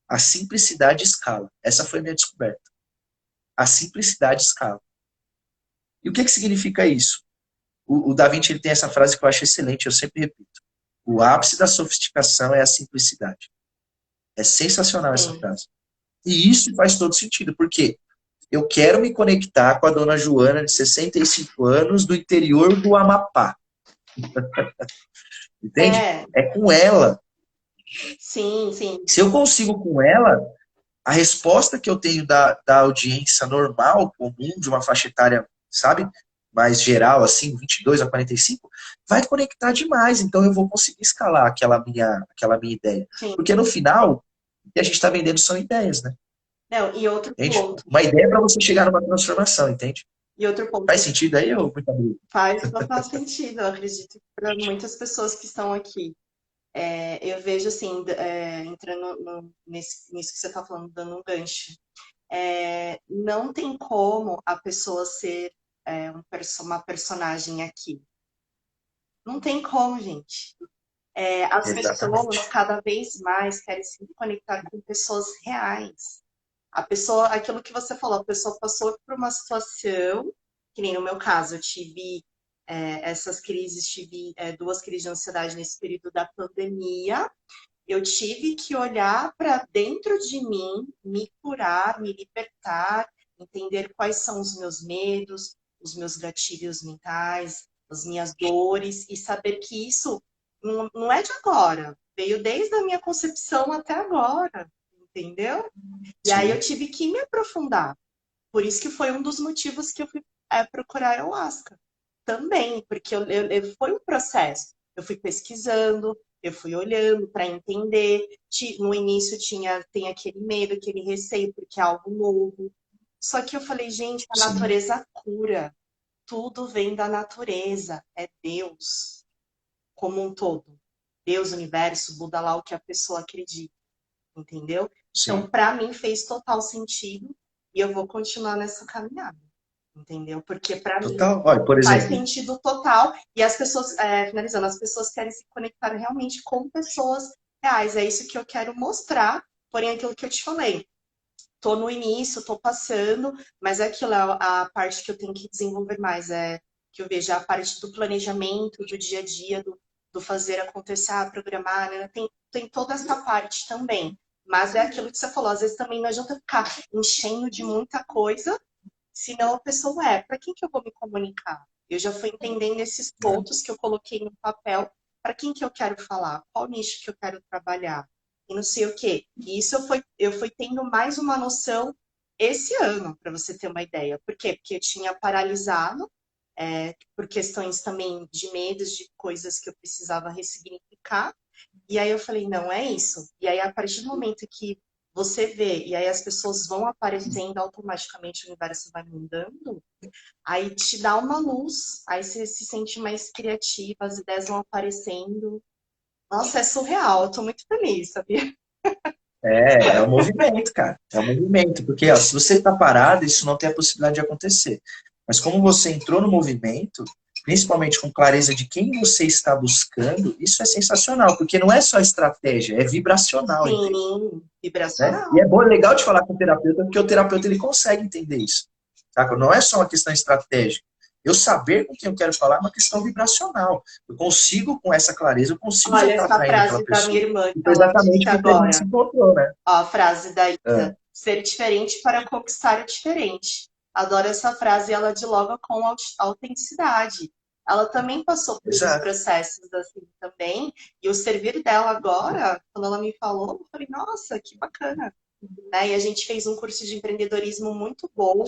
a simplicidade escala. Essa foi a minha descoberta. A simplicidade escala. E o que, que significa isso? O Da Vinci ele tem essa frase que eu acho excelente, eu sempre repito. O ápice da sofisticação é a simplicidade. É sensacional essa Sim. frase. E isso faz todo sentido, porque eu quero me conectar com a dona Joana, de 65 anos, do interior do Amapá. Entende? É, É com ela. sim, sim. Se eu consigo com ela, a resposta que eu tenho da audiência normal, comum, de uma faixa etária, sabe? Mais geral, assim, 22 a 45, vai conectar demais. Então eu vou conseguir escalar aquela minha ideia. Sim. Porque no final, o que a gente está vendendo são ideias, né? Não, e outro Entende? ponto. Uma ideia para você chegar numa transformação, entende? E outro Faz ponto. sentido aí ou muito abrigo? Faz total sentido, eu acredito que para muitas pessoas que estão aqui. Eu vejo assim, entrando nisso que você está falando, dando um gancho. Não tem como a pessoa ser uma personagem aqui. Não tem como, gente. As Exatamente. pessoas cada vez mais querem se conectar com pessoas reais. A pessoa, aquilo que você falou, a pessoa passou por uma situação, que nem no meu caso, eu tive essas crises, tive duas crises de ansiedade nesse período da pandemia. Eu tive que olhar para dentro de mim, me curar, me libertar, entender quais são os meus medos, os meus gatilhos mentais, as minhas dores, e saber que isso não é de agora, veio desde a minha concepção até agora, entendeu? E aí eu Sim, tive que me aprofundar. Por isso que foi um dos motivos que eu fui procurar ayahuasca também, porque foi um processo. Eu fui pesquisando, eu fui olhando para entender. No início tem aquele medo, aquele receio, porque é algo novo. Só que eu falei, gente, a sim, natureza cura. Tudo vem da natureza, é Deus como um todo. Deus, universo, Buda lá, o que a pessoa acredita, entendeu? Então, sim. para mim, fez total sentido e eu vou continuar nessa caminhada, entendeu? Porque para mim Total. Olha, por faz exemplo, sentido total. E as pessoas, finalizando, as pessoas querem se conectar realmente com pessoas reais. É isso que eu quero mostrar. Porém, aquilo que eu te falei, tô no início, tô passando, mas é aquilo, é a parte que eu tenho que desenvolver mais. Que eu vejo a parte do planejamento, do dia a dia, do fazer acontecer, programar, né? Tem toda essa parte também. Mas é aquilo que você falou, às vezes também não adianta ficar enchendo de muita coisa, senão a pessoa para quem que eu vou me comunicar? Eu já fui entendendo esses pontos que eu coloquei no papel, para quem que eu quero falar, qual nicho que eu quero trabalhar, e não sei o quê. E isso eu fui tendo mais uma noção esse ano, para você ter uma ideia. Por quê? Porque eu tinha paralisado, por questões também de medos, de coisas que eu precisava ressignificar. E aí eu falei, não é isso. E aí, a partir do momento que você vê, e aí as pessoas vão aparecendo, automaticamente o universo vai mudando, aí te dá uma luz, aí você se sente mais criativa, as ideias vão aparecendo. Nossa, é surreal, eu tô muito feliz, sabia? É um movimento, cara. É um movimento. Porque ó, se você está parado, isso não tem a possibilidade de acontecer. Mas como você entrou no movimento, principalmente com clareza de quem você está buscando, isso é sensacional. Porque não é só estratégia, é vibracional, entende? Sim, Né? E vibracional. é bom, legal de falar com o terapeuta, porque o terapeuta ele consegue entender isso. Saca? Não é só uma questão estratégica. Eu saber com quem eu quero falar é uma questão vibracional. Eu consigo, com essa clareza, eu consigo já Olha estar essa atraindo aquela frase da minha pessoa. irmã, que E foi ela disse exatamente porque a gente se agora. encontrou, né? Ó, a frase da É, Isa, ser diferente para conquistar o diferente. Adoro essa frase e ela dialoga com autenticidade. Ela também passou por esses exato. processos assim também, e o servir dela agora, quando ela me falou, eu falei, nossa, que bacana. Né? E a gente fez um curso de empreendedorismo muito bom,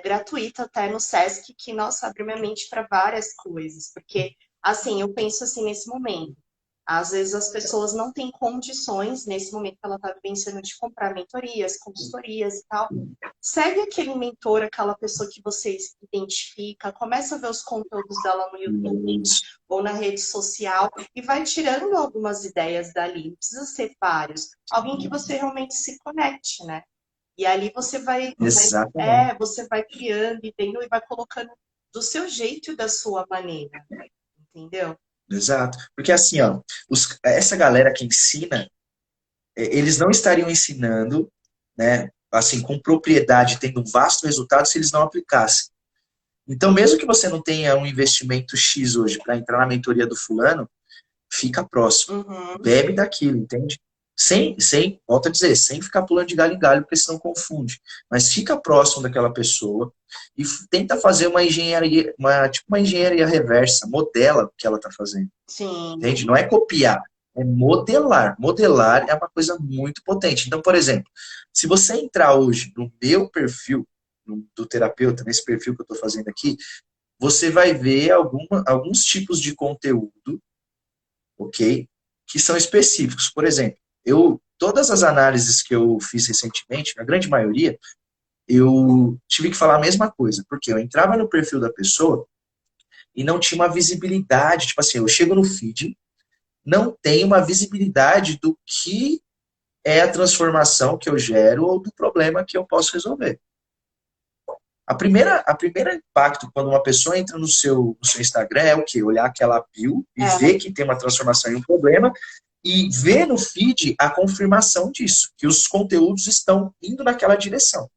gratuito até no Sesc, que, nossa, abriu minha mente para várias coisas. Porque, assim, eu penso assim nesse momento. Às vezes as pessoas não têm condições, nesse momento que ela está vivenciando, de comprar mentorias, consultorias e tal. Segue aquele mentor, aquela pessoa que você identifica, começa a ver os conteúdos dela no YouTube Isso. ou na rede social e vai tirando algumas ideias dali. Não precisa ser vários. Alguém que você realmente se conecte, né? E ali você Exatamente. você vai criando e vendo e vai colocando do seu jeito e da sua maneira, entendeu? Exato. Porque assim, ó, essa galera que ensina, eles não estariam ensinando, né, assim, com propriedade, tendo um vasto resultado, se eles não aplicassem. Então, mesmo que você não tenha um investimento X hoje para entrar na mentoria do fulano, fica próximo. Uhum, Bebe daquilo, entende? Volto a dizer, sem ficar pulando de galho em galho, porque senão confunde. Mas fica próximo daquela pessoa e tenta fazer uma engenharia, tipo uma engenharia reversa, modela o que ela está fazendo. sim. Entende? Não é copiar, é modelar. Modelar é uma coisa muito potente. Então, por exemplo, se você entrar hoje no meu perfil, do terapeuta, nesse perfil que eu estou fazendo aqui, você vai ver alguns tipos de conteúdo, ok? Que são específicos. Por exemplo, todas as análises que eu fiz recentemente, a grande maioria, eu tive que falar a mesma coisa, porque eu entrava no perfil da pessoa e não tinha uma visibilidade, tipo assim, eu chego no feed, não tem uma visibilidade do que é a transformação que eu gero ou do problema que eu posso resolver. A primeira impacto quando uma pessoa entra no seu Instagram é o quê? Olhar aquela bio e É, ver que tem uma transformação e um problema e ver no feed a confirmação disso, que os conteúdos estão indo naquela direção,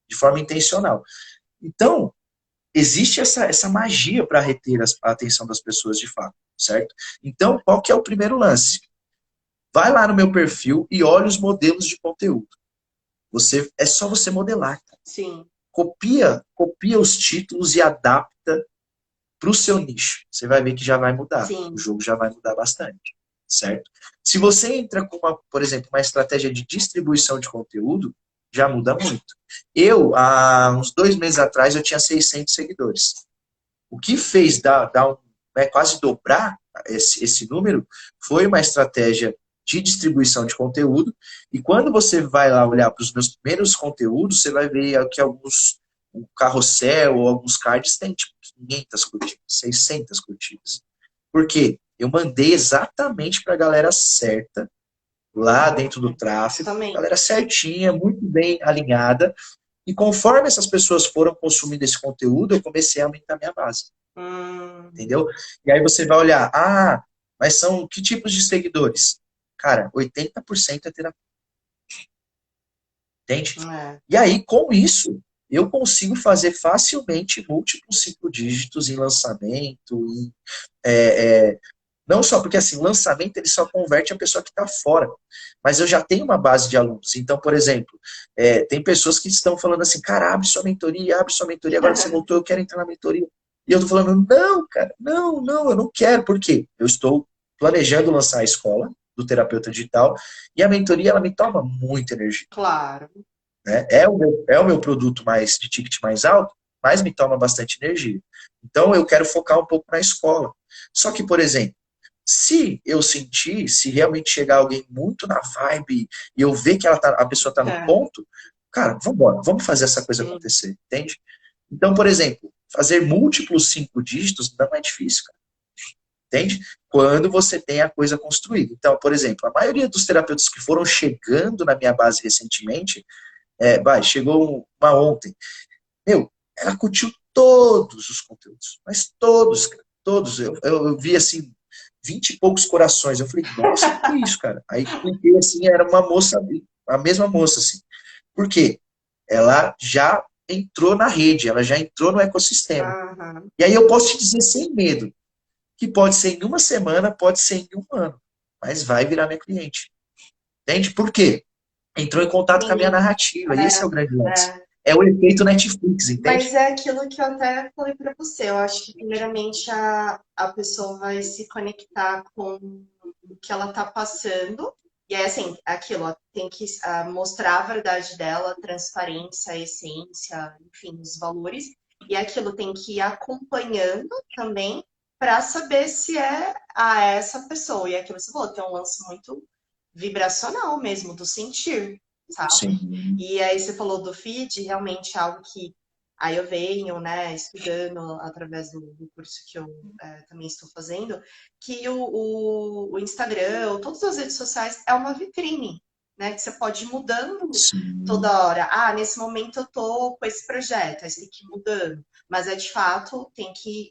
de forma intencional. Então, existe essa magia para reter a atenção das pessoas de fato, certo? Então, qual que é o primeiro lance? Vai lá no meu perfil e olha os modelos de conteúdo. É só você modelar. sim, Copia os títulos e adapta para o seu nicho. Você vai ver que já vai mudar. O sim. jogo já vai mudar bastante, certo? Se você entra com, por exemplo, uma estratégia de distribuição de conteúdo, já muda muito. Há uns 2 meses atrás, eu tinha 600 seguidores. O que fez quase dobrar esse número foi uma estratégia de distribuição de conteúdo. E quando você vai lá olhar para os meus primeiros conteúdos, você vai ver que o carrossel ou alguns cards tem tipo 500 curtidas, 600 curtidas. Por quê? Eu mandei exatamente para a galera certa, lá dentro do tráfego, Também. galera certinha, muito bem alinhada. E conforme essas pessoas foram consumindo esse conteúdo, eu comecei a aumentar minha base. Hum, Entendeu? E aí você vai olhar, mas são que tipos de seguidores? Cara, 80% é terapia, entende? é. E aí, com isso, eu consigo fazer facilmente múltiplos 5 dígitos em lançamento, não só porque, assim, lançamento ele só converte a pessoa que está fora, mas eu já tenho uma base de alunos. Então, por exemplo, tem pessoas que estão falando assim, cara, abre sua mentoria, agora que você voltou, eu quero entrar na mentoria. E eu tô falando, não, cara, não, eu não quero. Por quê? Eu estou planejando lançar a escola do terapeuta digital e a mentoria, ela me toma muita energia, Claro. né? É o meu produto mais de ticket mais alto, mas me toma bastante energia. Então, eu quero focar um pouco na escola. Só que, por exemplo, se eu sentir, se realmente chegar alguém muito na vibe e eu ver que a pessoa está no É. ponto, cara, vamos embora, vamos fazer essa coisa Sim. acontecer, entende? Então, por exemplo, fazer múltiplos 5 dígitos não é difícil, cara, entende? Quando você tem a coisa construída. Então, por exemplo, a maioria dos terapeutas que foram chegando na minha base recentemente, chegou uma ontem, meu, ela curtiu todos os conteúdos, mas todos, cara, todos. Eu vi assim, 20 e poucos corações. Eu falei, nossa, o que é isso, cara? Aí cliquei assim, era uma moça, a mesma moça, assim. Por quê? Ela já entrou na rede, ela já entrou no ecossistema. Aham. E aí eu posso te dizer sem medo, que pode ser em uma semana, pode ser em um ano, mas vai virar minha cliente. Entende? Por quê? Entrou em contato com a minha Sim. narrativa, e esse é o grande lance. É. É o efeito Netflix, Mas entende? é aquilo que eu até falei para você. Eu acho que, primeiramente, a pessoa vai se conectar com o que ela está passando. E é assim, aquilo, ó, tem que mostrar a verdade dela, a transparência, a essência, enfim, os valores. E aquilo tem que ir acompanhando também para saber se é essa pessoa. E aquilo você falou, tem um lance muito vibracional mesmo, do sentir, sabe? Sim. E aí você falou do feed, realmente é algo que aí eu venho, né, estudando através do curso que eu também estou fazendo, que o Instagram, ou todas as redes sociais, é uma vitrine, né, que você pode ir mudando Sim. toda hora. Ah, nesse momento eu tô com esse projeto, aí você tem que ir mudando. Mas é de fato, tem que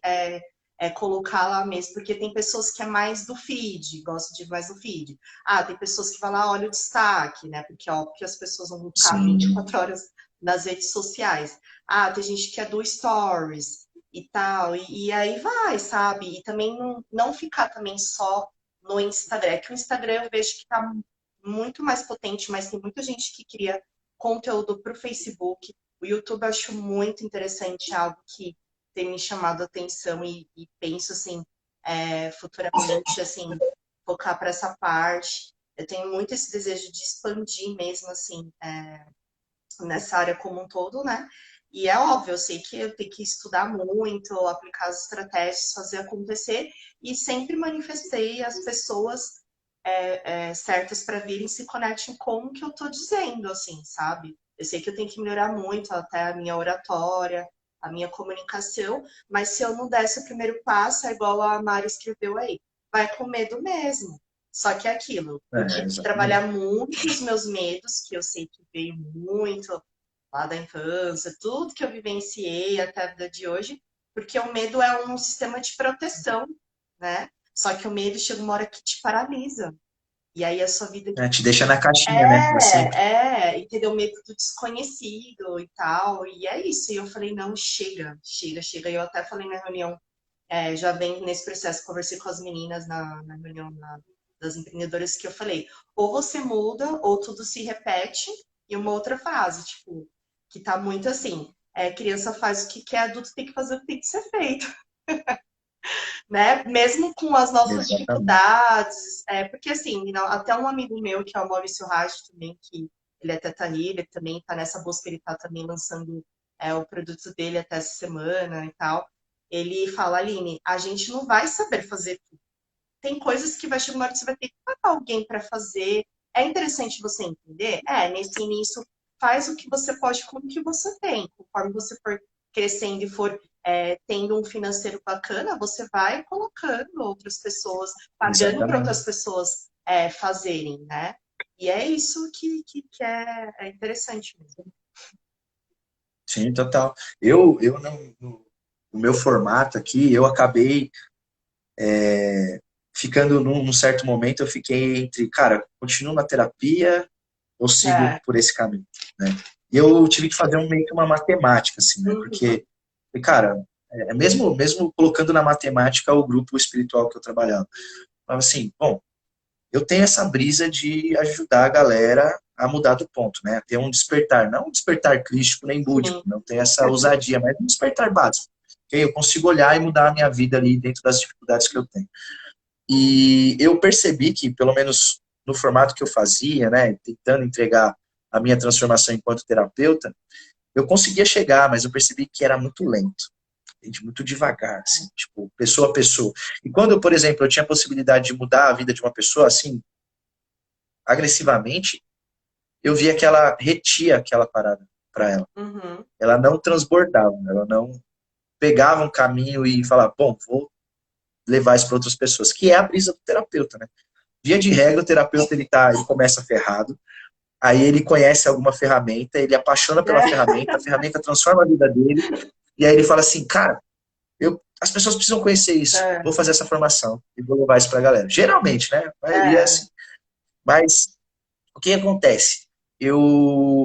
colocar lá mesmo, porque tem pessoas que é mais do feed, gostam de mais do feed. Ah, tem pessoas que vão lá, olha o destaque, né? Porque ó, que as pessoas vão ficar Sim. 24 horas nas redes sociais. Ah, tem gente que é do stories e tal, e aí vai, sabe? E também não ficar também só no Instagram. É que o Instagram eu vejo que tá muito mais potente, mas tem muita gente que cria conteúdo para o Facebook. O YouTube eu acho muito interessante, algo que tem me chamado a atenção e penso assim, futuramente, assim, focar para essa parte. Eu tenho muito esse desejo de expandir mesmo, assim, nessa área como um todo, né? E é óbvio, eu sei que eu tenho que estudar muito, aplicar as estratégias, fazer acontecer, e sempre manifestei as pessoas certas para virem se conectem com o que eu estou dizendo, assim, sabe? Eu sei que eu tenho que melhorar muito até a minha oratória, a minha comunicação, mas se eu não desse o primeiro passo, é igual a Mari escreveu aí, vai com medo mesmo. Só que é aquilo, eu tive que Exatamente. trabalhar muito os meus medos, que eu sei que veio muito lá da infância, tudo que eu vivenciei até a vida de hoje, porque o medo é um sistema de proteção, né? Só que o medo chega uma hora que te paralisa. E aí a sua vida Te deixa na caixinha, né? Pra sempre. entendeu? Medo do desconhecido e tal. E é isso. E eu falei, não, chega, chega, chega. E eu até falei na reunião, já vem nesse processo, conversei com as meninas na reunião das empreendedoras que eu falei, ou você muda, ou tudo se repete. E uma outra frase, tipo, que tá muito assim, criança faz o que quer, adulto tem que fazer o que tem que ser feito, né? Mesmo com as nossas Exatamente. dificuldades, porque assim, até um amigo meu, que é o Maurício Raj também, que ele é Teta Healer, também tá nessa busca, ele tá também lançando o produto dele até essa semana e tal. Ele fala, Aline, a gente não vai saber fazer tudo. Tem coisas que vai chegar uma hora que você vai ter que pagar alguém para fazer. É interessante você entender? Nesse início, faz o que você pode com o que você tem. Conforme você for crescendo e for tendo um financeiro bacana, você vai colocando outras pessoas, pagando para outras Exatamente. pessoas fazerem, né? E é isso que é interessante mesmo. Sim, total. Eu não, no meu formato aqui, eu acabei ficando num certo momento, eu fiquei entre, cara, continuo na terapia ou sigo É. por esse caminho, né? E eu tive que fazer meio que uma matemática, assim, né? Uhum. Porque, cara, mesmo colocando na matemática o grupo espiritual que eu trabalhava, falava assim, bom, eu tenho essa brisa de ajudar a galera a mudar do ponto, né? Ter um despertar, não um despertar crístico nem búdico, Sim. não ter essa ousadia, mas um despertar básico. ok? Eu consigo olhar e mudar a minha vida ali dentro das dificuldades que eu tenho. E eu percebi que, pelo menos no formato que eu fazia, né, tentando entregar a minha transformação enquanto terapeuta, eu conseguia chegar, mas eu percebi que era muito lento, entende? Muito devagar, assim, tipo, pessoa a pessoa. E quando, por exemplo, eu tinha a possibilidade de mudar a vida de uma pessoa, assim, agressivamente, eu via que ela retia aquela parada para ela. Uhum. Ela não transbordava, ela não pegava um caminho e falava, bom, vou levar isso para outras pessoas, que é a brisa do terapeuta, né? Via de regra, o terapeuta ele começa ferrado, aí ele conhece alguma ferramenta, ele apaixona pela ferramenta, a ferramenta transforma a vida dele, e aí ele fala assim, cara, as pessoas precisam conhecer isso, vou fazer essa formação e vou levar isso para a galera. Geralmente, né? A maioria é assim. Mas o que acontece?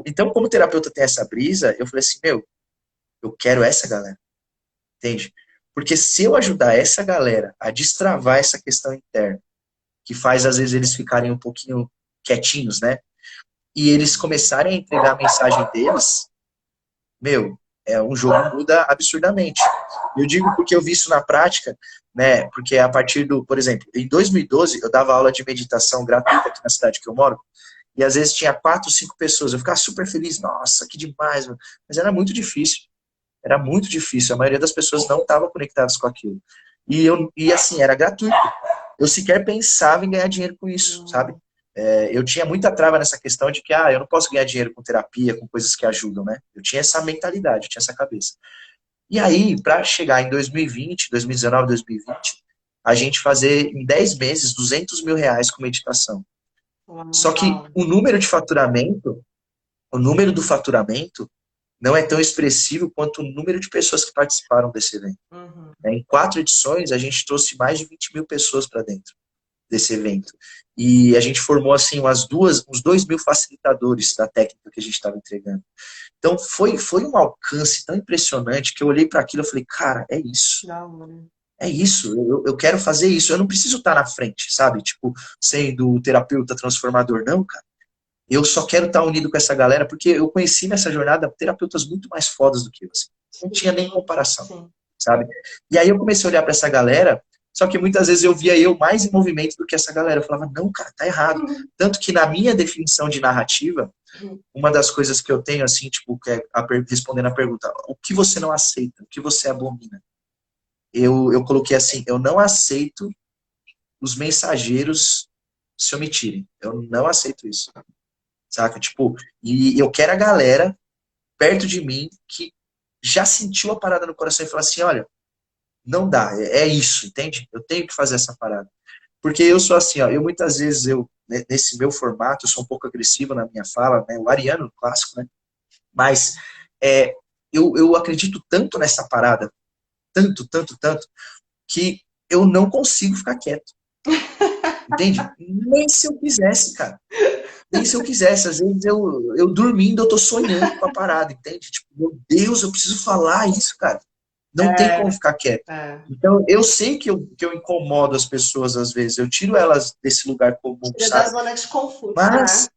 Então, como terapeuta tem essa brisa, eu falei assim, eu quero essa galera, entende? Porque se eu ajudar essa galera a destravar essa questão interna, que faz às vezes eles ficarem um pouquinho quietinhos, né? E eles começarem a entregar a mensagem deles, um jogo muda absurdamente. Eu digo porque eu vi isso na prática, né? Porque a partir por exemplo, em 2012 eu dava aula de meditação gratuita aqui na cidade que eu moro, e às vezes tinha 4, 5 pessoas, eu ficava super feliz, nossa, que demais, mano. Mas era muito difícil. Era muito difícil, a maioria das pessoas não estava conectadas com aquilo. E assim, era gratuito. Eu sequer pensava em ganhar dinheiro com isso, sabe? Eu tinha muita trava nessa questão de que, eu não posso ganhar dinheiro com terapia, com coisas que ajudam, né? Eu tinha essa mentalidade, eu tinha essa cabeça. E aí, para chegar em 2020, 2019, 2020, a gente fazer em 10 meses R$ 200.000 com meditação. Só que o número do faturamento não é tão expressivo quanto o número de pessoas que participaram desse evento. Uhum. Em 4 edições, a gente trouxe mais de 20 mil pessoas para dentro desse evento. E a gente formou, assim, uns 2.000 facilitadores da técnica que a gente estava entregando. Então, foi um alcance tão impressionante que eu olhei para aquilo e falei, cara, é isso. É isso, eu quero fazer isso. Eu não preciso estar na frente, sabe? Tipo, sendo o terapeuta transformador, não, cara. Eu só quero estar unido com essa galera, porque eu conheci nessa jornada terapeutas muito mais fodas do que eu. Assim. Não tinha nem comparação, sabe? E aí eu comecei a olhar para essa galera, só que muitas vezes eu via eu mais em movimento do que essa galera. Eu falava, não, cara, tá errado. Tanto que na minha definição de narrativa, uma das coisas que eu tenho, assim, tipo, que é respondendo a pergunta, o que você não aceita? O que você abomina? Eu coloquei assim, eu não aceito os mensageiros se omitirem. Eu não aceito isso. Saca? Tipo, e eu quero a galera perto de mim que já sentiu a parada no coração e fala assim, olha, não dá, é isso, entende? Eu tenho que fazer essa parada. Porque eu sou assim, ó, eu muitas vezes, nesse meu formato, eu sou um pouco agressivo na minha fala, né, o ariano clássico, né, mas eu acredito tanto nessa parada, tanto, tanto, tanto, que eu não consigo ficar quieto, entende? Nem se eu quisesse, cara. Nem se eu quisesse, às vezes eu dormindo, eu tô sonhando com a parada, entende? Tipo, meu Deus, eu preciso falar isso, cara. Não tem como ficar quieto. Então, eu sei que eu incomodo as pessoas às vezes, eu tiro elas desse lugar comum, Tira da sabe? zona de conforto, Mas,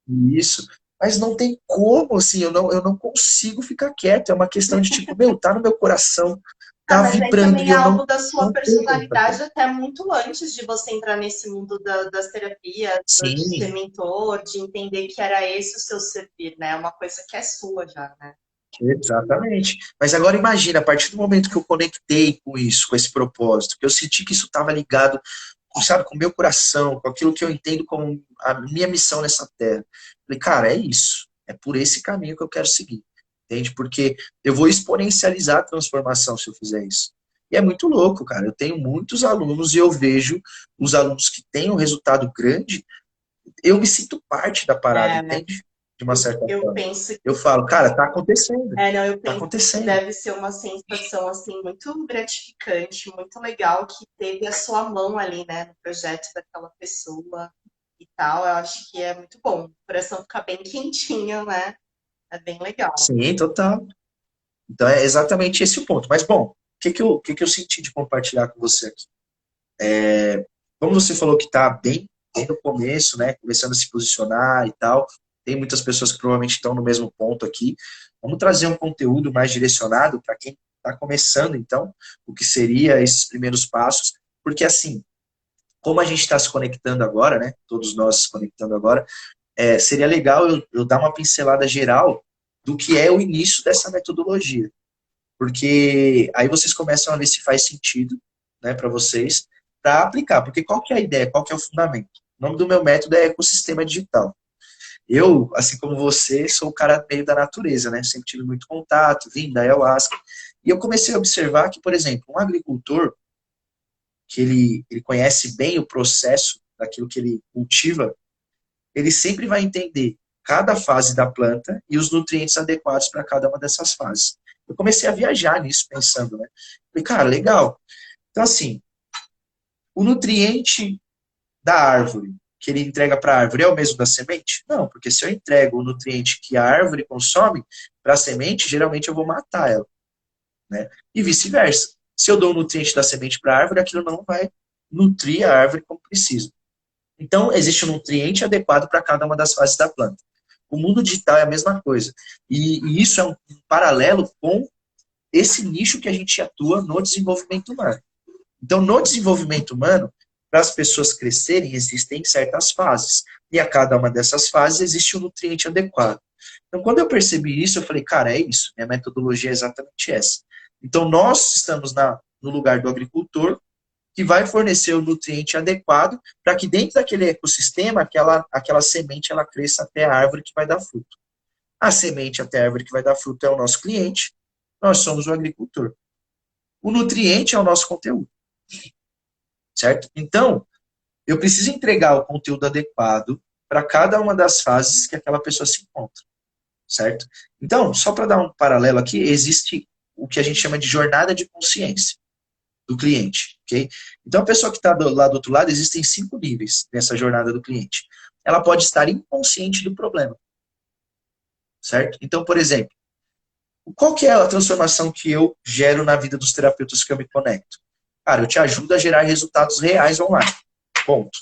né? isso, mas não tem como, assim, eu não consigo ficar quieto, é uma questão de tipo, tá no meu coração, tá Mas aí vibrando também e é eu algo da sua não tenho como ficar personalidade quieto. até muito antes de você entrar nesse mundo das terapias, de ser Sim, mentor, de entender que era esse o seu servir, né? É uma coisa que é sua já, né? exatamente. Mas agora imagina, a partir do momento que eu conectei com isso, com esse propósito, que eu senti que isso estava ligado, sabe, com o meu coração, com aquilo que eu entendo como a minha missão nessa terra. Falei, cara, é isso. É por esse caminho que eu quero seguir. Entende? Porque eu vou exponencializar a transformação se eu fizer isso. E é muito louco, cara. Eu tenho muitos alunos e eu vejo os alunos que têm um resultado grande, eu me sinto parte da parada, entende? De uma certa Eu forma. penso Eu falo, cara, tá acontecendo. não, eu Tá penso que acontecendo. deve ser uma sensação assim muito gratificante, muito legal que teve a sua mão ali, né, no projeto daquela pessoa e tal. Eu acho que é muito bom. O coração fica bem quentinho, né? É bem legal. Sim, total. Então é exatamente esse o ponto. Mas, bom, o que eu senti de compartilhar com você aqui? Como você falou que tá bem no começo, né? Começando a se posicionar e tal. Tem muitas pessoas que provavelmente estão no mesmo ponto aqui. Vamos trazer um conteúdo mais direcionado para quem tá começando, então, o que seria esses primeiros passos, porque assim, como a gente está se conectando agora, né, todos nós se conectando agora, seria legal eu dar uma pincelada geral do que é o início dessa metodologia, porque aí vocês começam a ver se faz sentido, né, para vocês, para aplicar, porque qual que é a ideia, qual que é o fundamento? O nome do meu método é Ecossistema Digital. Eu, assim como você, sou o cara meio da natureza, né, sempre tive muito contato, vim da ayahuasca, e eu comecei a observar que, por exemplo, um agricultor, que ele conhece bem o processo daquilo que ele cultiva, ele sempre vai entender cada fase da planta e os nutrientes adequados para cada uma dessas fases. Eu comecei a viajar nisso, pensando, né? Falei, cara, legal. Então, assim, o nutriente da árvore que ele entrega para a árvore é o mesmo da semente? Não, porque se eu entrego o nutriente que a árvore consome para a semente, geralmente eu vou matar ela, né? E vice-versa. Se eu dou o nutriente da semente para a árvore, aquilo não vai nutrir a árvore como precisa. Então, existe um nutriente adequado para cada uma das fases da planta. O mundo digital é a mesma coisa. E isso é um paralelo com esse nicho que a gente atua no desenvolvimento humano. Então, no desenvolvimento humano, para as pessoas crescerem, existem certas fases. E a cada uma dessas fases existe um nutriente adequado. Então, quando eu percebi isso, eu falei, cara, é isso. Minha metodologia é exatamente essa. Então, nós estamos no lugar do agricultor, que vai fornecer o nutriente adequado para que dentro daquele ecossistema, aquela semente ela cresça até a árvore que vai dar fruto. A semente até a árvore que vai dar fruto é o nosso cliente, nós somos o agricultor. O nutriente é o nosso conteúdo, certo? Então, eu preciso entregar o conteúdo adequado para cada uma das fases que aquela pessoa se encontra, certo? Então, só para dar um paralelo aqui, existe o que a gente chama de jornada de consciência do cliente, ok? Então, a pessoa que está lá do outro lado, existem 5 níveis nessa jornada do cliente. Ela pode estar inconsciente do problema, certo? Então, por exemplo, qual que é a transformação que eu gero na vida dos terapeutas que eu me conecto? Cara, eu te ajudo a gerar resultados reais online, ponto,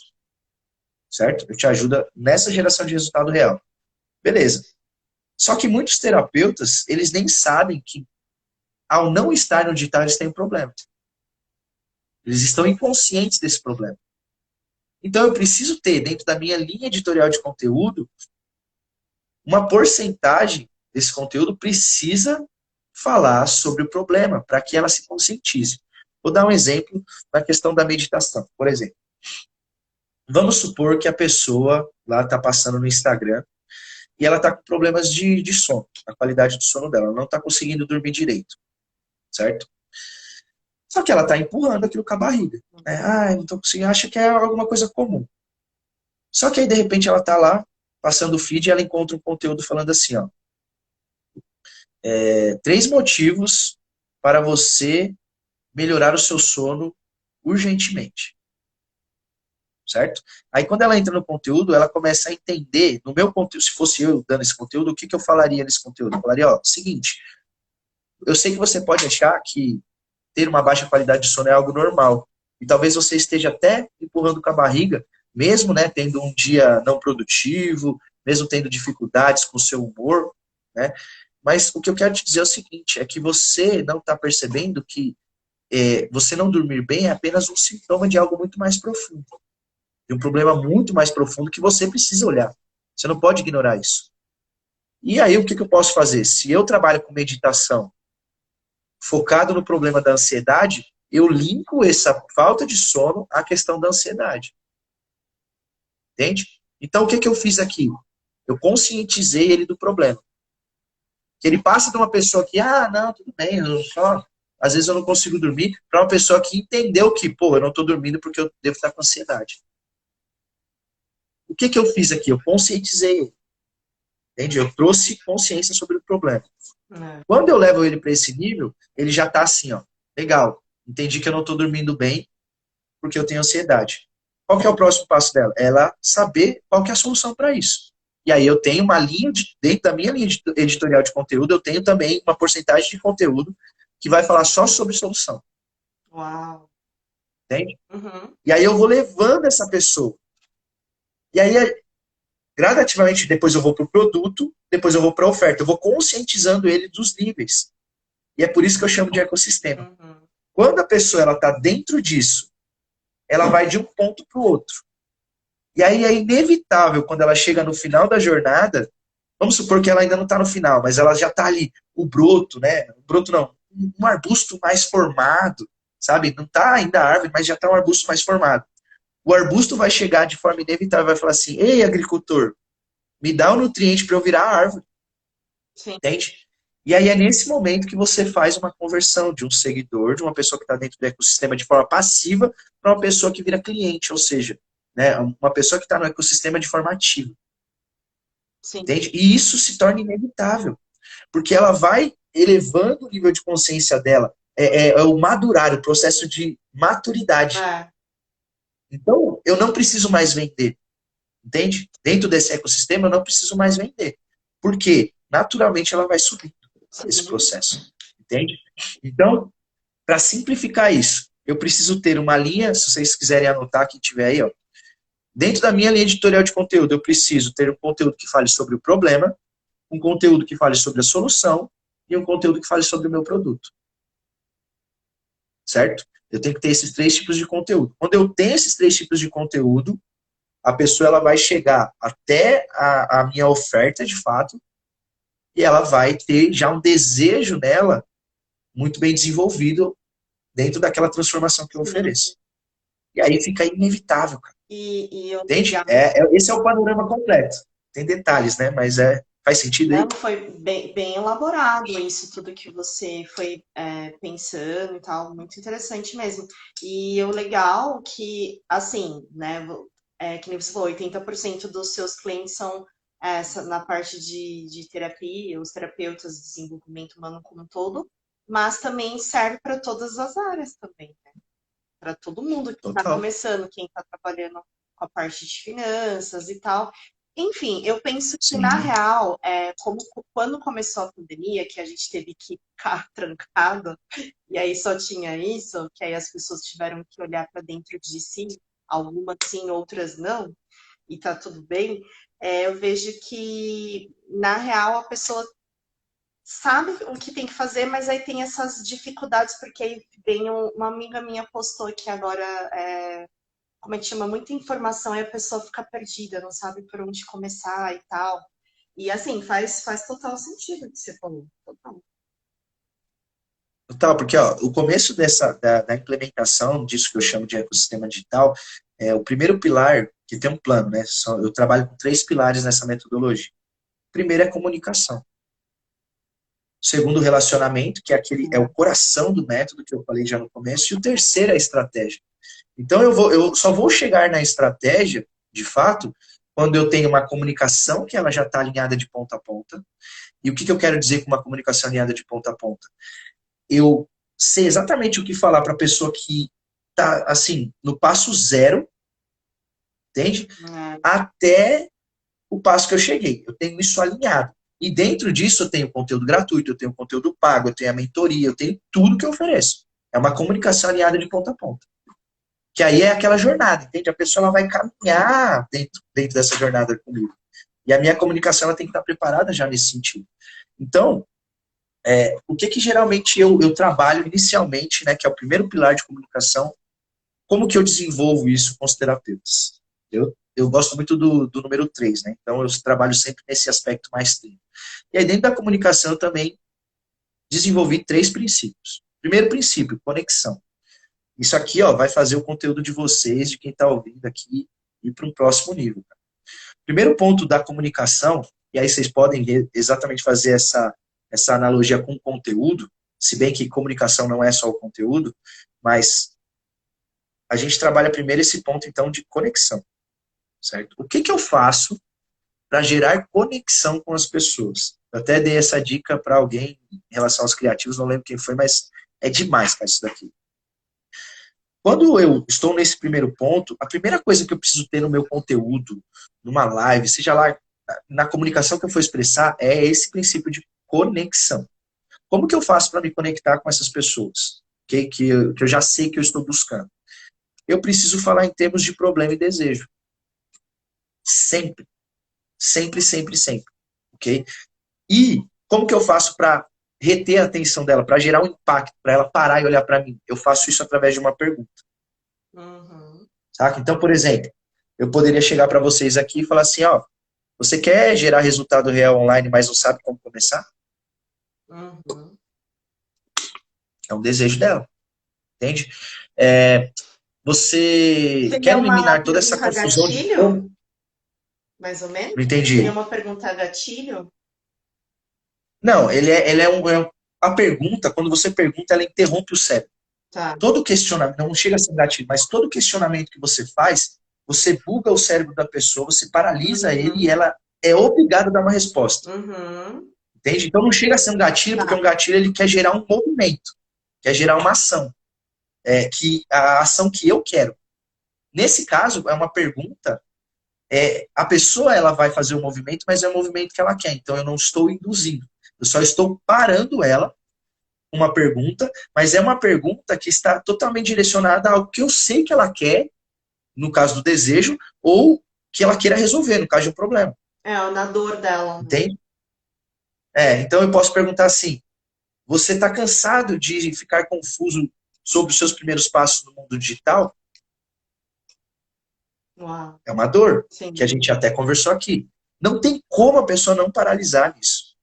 certo? Eu te ajudo nessa geração de resultado real. Beleza. Só que muitos terapeutas, eles nem sabem que ao não estar no digital, eles têm um problema. Eles estão inconscientes desse problema. Então, eu preciso ter, dentro da minha linha editorial de conteúdo, uma porcentagem desse conteúdo precisa falar sobre o problema, para que ela se conscientize. Vou dar um exemplo na questão da meditação. Por exemplo, vamos supor que a pessoa lá está passando no Instagram e ela está com problemas de sono, a qualidade do sono dela, ela não está conseguindo dormir direito, certo? Só que ela está empurrando aquilo com a barriga. Né? Ah, não estou conseguindo, acha que é alguma coisa comum. Só que aí, de repente, ela está lá, passando o feed, e ela encontra um conteúdo falando assim, ó, 3 motivos para você melhorar o seu sono urgentemente. Certo? Aí, quando ela entra no conteúdo, ela começa a entender, no meu conteúdo, se fosse eu dando esse conteúdo, o que eu falaria nesse conteúdo? Eu falaria, ó, seguinte, eu sei que você pode achar que ter uma baixa qualidade de sono é algo normal. E talvez você esteja até empurrando com a barriga, mesmo, né, tendo um dia não produtivo, mesmo tendo dificuldades com o seu humor, né? Mas o que eu quero te dizer é o seguinte, é que você não está percebendo que você não dormir bem é apenas um sintoma de algo muito mais profundo. De um problema muito mais profundo que você precisa olhar. Você não pode ignorar isso. E aí, o que eu posso fazer? Se eu trabalho com meditação focado no problema da ansiedade, eu linko essa falta de sono à questão da ansiedade. Entende? Então, o que eu fiz aqui? Eu conscientizei ele do problema. Que ele passa de uma pessoa que, não, tudo bem, às vezes eu não consigo dormir, para uma pessoa que entendeu que, eu não estou dormindo porque eu devo estar com ansiedade. O que eu fiz aqui? Eu conscientizei ele. Entende? Eu trouxe consciência sobre o problema. Quando eu levo ele para esse nível, ele já está assim, ó, legal, entendi que eu não estou dormindo bem porque eu tenho ansiedade. Qual que é o próximo passo dela? Ela saber qual que é a solução para isso. E aí eu tenho uma linha, dentro da minha linha editorial de conteúdo, eu tenho também uma porcentagem de conteúdo que vai falar só sobre solução. Uau! Entende? Uhum. E aí eu vou levando essa pessoa. E aí, gradativamente, depois eu vou para o produto, depois eu vou para a oferta. Eu vou conscientizando ele dos níveis. E é por isso que eu chamo de ecossistema. Uhum. Quando a pessoa ela está dentro disso, ela vai de um ponto para o outro. E aí é inevitável, quando ela chega no final da jornada, vamos supor que ela ainda não está no final, mas ela já está ali, o broto, né? O broto não, um arbusto mais formado, sabe? Não está ainda a árvore, mas já está um arbusto mais formado. O arbusto vai chegar de forma inevitável, vai falar assim, ei, agricultor, me dá o nutriente para eu virar a árvore. Sim. Entende? E aí é nesse momento que você faz uma conversão de um seguidor, de uma pessoa que está dentro do ecossistema de forma passiva, para uma pessoa que vira cliente, ou seja, né, uma pessoa que está no ecossistema de forma ativa. Sim. Entende? E isso se torna inevitável, porque ela vai elevando o nível de consciência dela. É o madurar, o processo de maturidade. É. Então, eu não preciso mais vender. Entende? Dentro desse ecossistema, eu não preciso mais vender. Por quê? Naturalmente, ela vai subir esse processo. Entende? Então, para simplificar isso, eu preciso ter uma linha, se vocês quiserem anotar, que tiver aí, ó. Dentro da minha linha editorial de conteúdo, eu preciso ter um conteúdo que fale sobre o problema, um conteúdo que fale sobre a solução e um conteúdo que fale sobre o meu produto. Certo? Eu tenho que ter esses 3 tipos de conteúdo. Quando eu tenho esses 3 tipos de conteúdo, a pessoa ela vai chegar até a minha oferta, de fato, e ela vai ter já um desejo nela muito bem desenvolvido dentro daquela transformação que eu ofereço. E aí fica inevitável, cara. E eu Entende? Esse é o panorama completo. Tem detalhes, né? Mas faz sentido aí? Não, foi bem elaborado isso, tudo que você foi pensando e tal, muito interessante mesmo. E o legal que, assim, né, que nem você falou, 80% dos seus clientes são na parte de terapia, os terapeutas de desenvolvimento humano como um todo, mas também serve para todas as áreas também, né? Para todo mundo que está Total. começando, quem está trabalhando com a parte de finanças e tal. Enfim, eu penso que, na Sim. real, como quando começou a pandemia, que a gente teve que ficar trancado, e aí só tinha isso, que aí as pessoas tiveram que olhar para dentro de si, algumas sim, outras não, e tá tudo bem, eu vejo que, na real, a pessoa sabe o que tem que fazer, mas aí tem essas dificuldades, porque aí vem uma amiga minha postou que agora como é que chama, muita informação e a pessoa fica perdida, não sabe por onde começar e tal. E assim, faz total sentido o que você falou. Total. Total, porque ó, o começo da implementação disso que eu chamo de ecossistema digital, o primeiro pilar, que tem um plano, né? Eu trabalho com 3 pilares nessa metodologia. O primeiro é comunicação. O segundo, relacionamento, que é o coração do método que eu falei já no começo. E o terceiro é a estratégia. Então eu só vou chegar na estratégia, de fato, quando eu tenho uma comunicação que ela já está alinhada de ponta a ponta. E o que eu quero dizer com uma comunicação alinhada de ponta a ponta? Eu sei exatamente o que falar para a pessoa que está, assim, no passo zero, entende? Até o passo que eu cheguei. Eu tenho isso alinhado. E dentro disso eu tenho conteúdo gratuito, eu tenho conteúdo pago, eu tenho a mentoria, eu tenho tudo que eu ofereço. É uma comunicação alinhada de ponta a ponta. Que aí é aquela jornada, entende? A pessoa ela vai caminhar dentro dessa jornada comigo. E a minha comunicação ela tem que estar preparada já nesse sentido. Então, o que geralmente eu trabalho inicialmente, né, que é o primeiro pilar de comunicação, como que eu desenvolvo isso com os terapeutas? Eu gosto muito do número 3, né? Então eu trabalho sempre nesse aspecto mais 3. E aí dentro da comunicação eu também desenvolvi 3 princípios. Primeiro princípio, conexão. Isso aqui, ó, vai fazer o conteúdo de vocês, de quem está ouvindo aqui, ir para um próximo nível. Primeiro ponto da comunicação, e aí vocês podem exatamente fazer essa analogia com o conteúdo, se bem que comunicação não é só o conteúdo, mas a gente trabalha primeiro esse ponto, então, de conexão, certo? O que eu faço para gerar conexão com as pessoas? Eu até dei essa dica para alguém em relação aos criativos, não lembro quem foi, mas é demais, cara, isso daqui. Quando eu estou nesse primeiro ponto, a primeira coisa que eu preciso ter no meu conteúdo, numa live, seja lá na comunicação que eu for expressar, é esse princípio de conexão. Como que eu faço para me conectar com essas pessoas? Que eu já sei que eu estou buscando. Eu preciso falar em termos de problema e desejo. Sempre. Sempre, sempre, sempre. Ok? E como que eu faço para reter a atenção dela, para gerar um impacto, para ela parar e olhar para mim, eu faço isso através de uma pergunta. Uhum. Saca? Então, por exemplo, eu poderia chegar para vocês aqui e falar assim, ó, você quer gerar resultado real online, mas não sabe como começar? Uhum. É um desejo dela, entende? É, você Seria quer uma eliminar toda essa pergunta confusão de como? gatilho, mais ou menos? Não Seria entendi. uma pergunta gatilho? Não, a pergunta, quando você pergunta, ela interrompe o cérebro. Tá. Todo questionamento, não chega a ser gatilho, mas todo questionamento que você faz, você buga o cérebro da pessoa, você paralisa ele e Uhum. ela é obrigada a dar uma resposta. Uhum. Entende? Então não chega a ser um gatilho, porque Tá. um gatilho ele quer gerar um movimento, quer gerar uma ação, que a ação que eu quero. Nesse caso, é uma pergunta, a pessoa ela vai fazer o movimento, mas é o movimento que ela quer. Então eu não estou induzindo, eu só estou parando ela uma pergunta, mas é uma pergunta que está totalmente direcionada ao que eu sei que ela quer, no caso do desejo, ou que ela queira resolver, no caso de um problema. É, na dor dela. Entende? Então eu posso perguntar assim: você está cansado de ficar confuso sobre os seus primeiros passos no mundo digital? Uau. É uma dor, que a Sim. gente até conversou aqui. Não tem como a pessoa não paralisar nisso.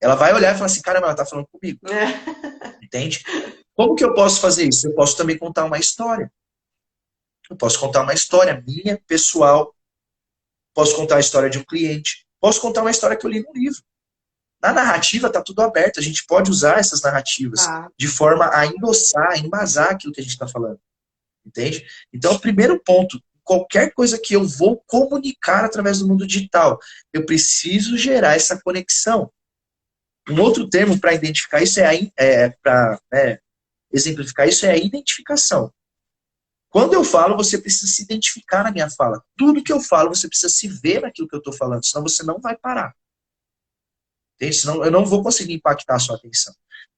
Ela vai olhar e falar assim: caramba, ela está falando comigo. É. Entende? Como que eu posso fazer isso? Eu posso também contar uma história. Eu posso contar uma história minha, pessoal. Posso contar a história de um cliente. Posso contar uma história que eu li no livro. Na narrativa está tudo aberto. A gente pode usar essas narrativas Tá. de forma a endossar, a embasar aquilo que a gente está falando. Entende? Então, o primeiro ponto, qualquer coisa que eu vou comunicar através do mundo digital, eu preciso gerar essa conexão. Um outro termo para identificar isso para exemplificar isso é a identificação. Quando eu falo, você precisa se identificar na minha fala. Tudo que eu falo, você precisa se ver naquilo que eu estou falando, senão você não vai parar. Entende? Senão eu não vou conseguir impactar a sua atenção.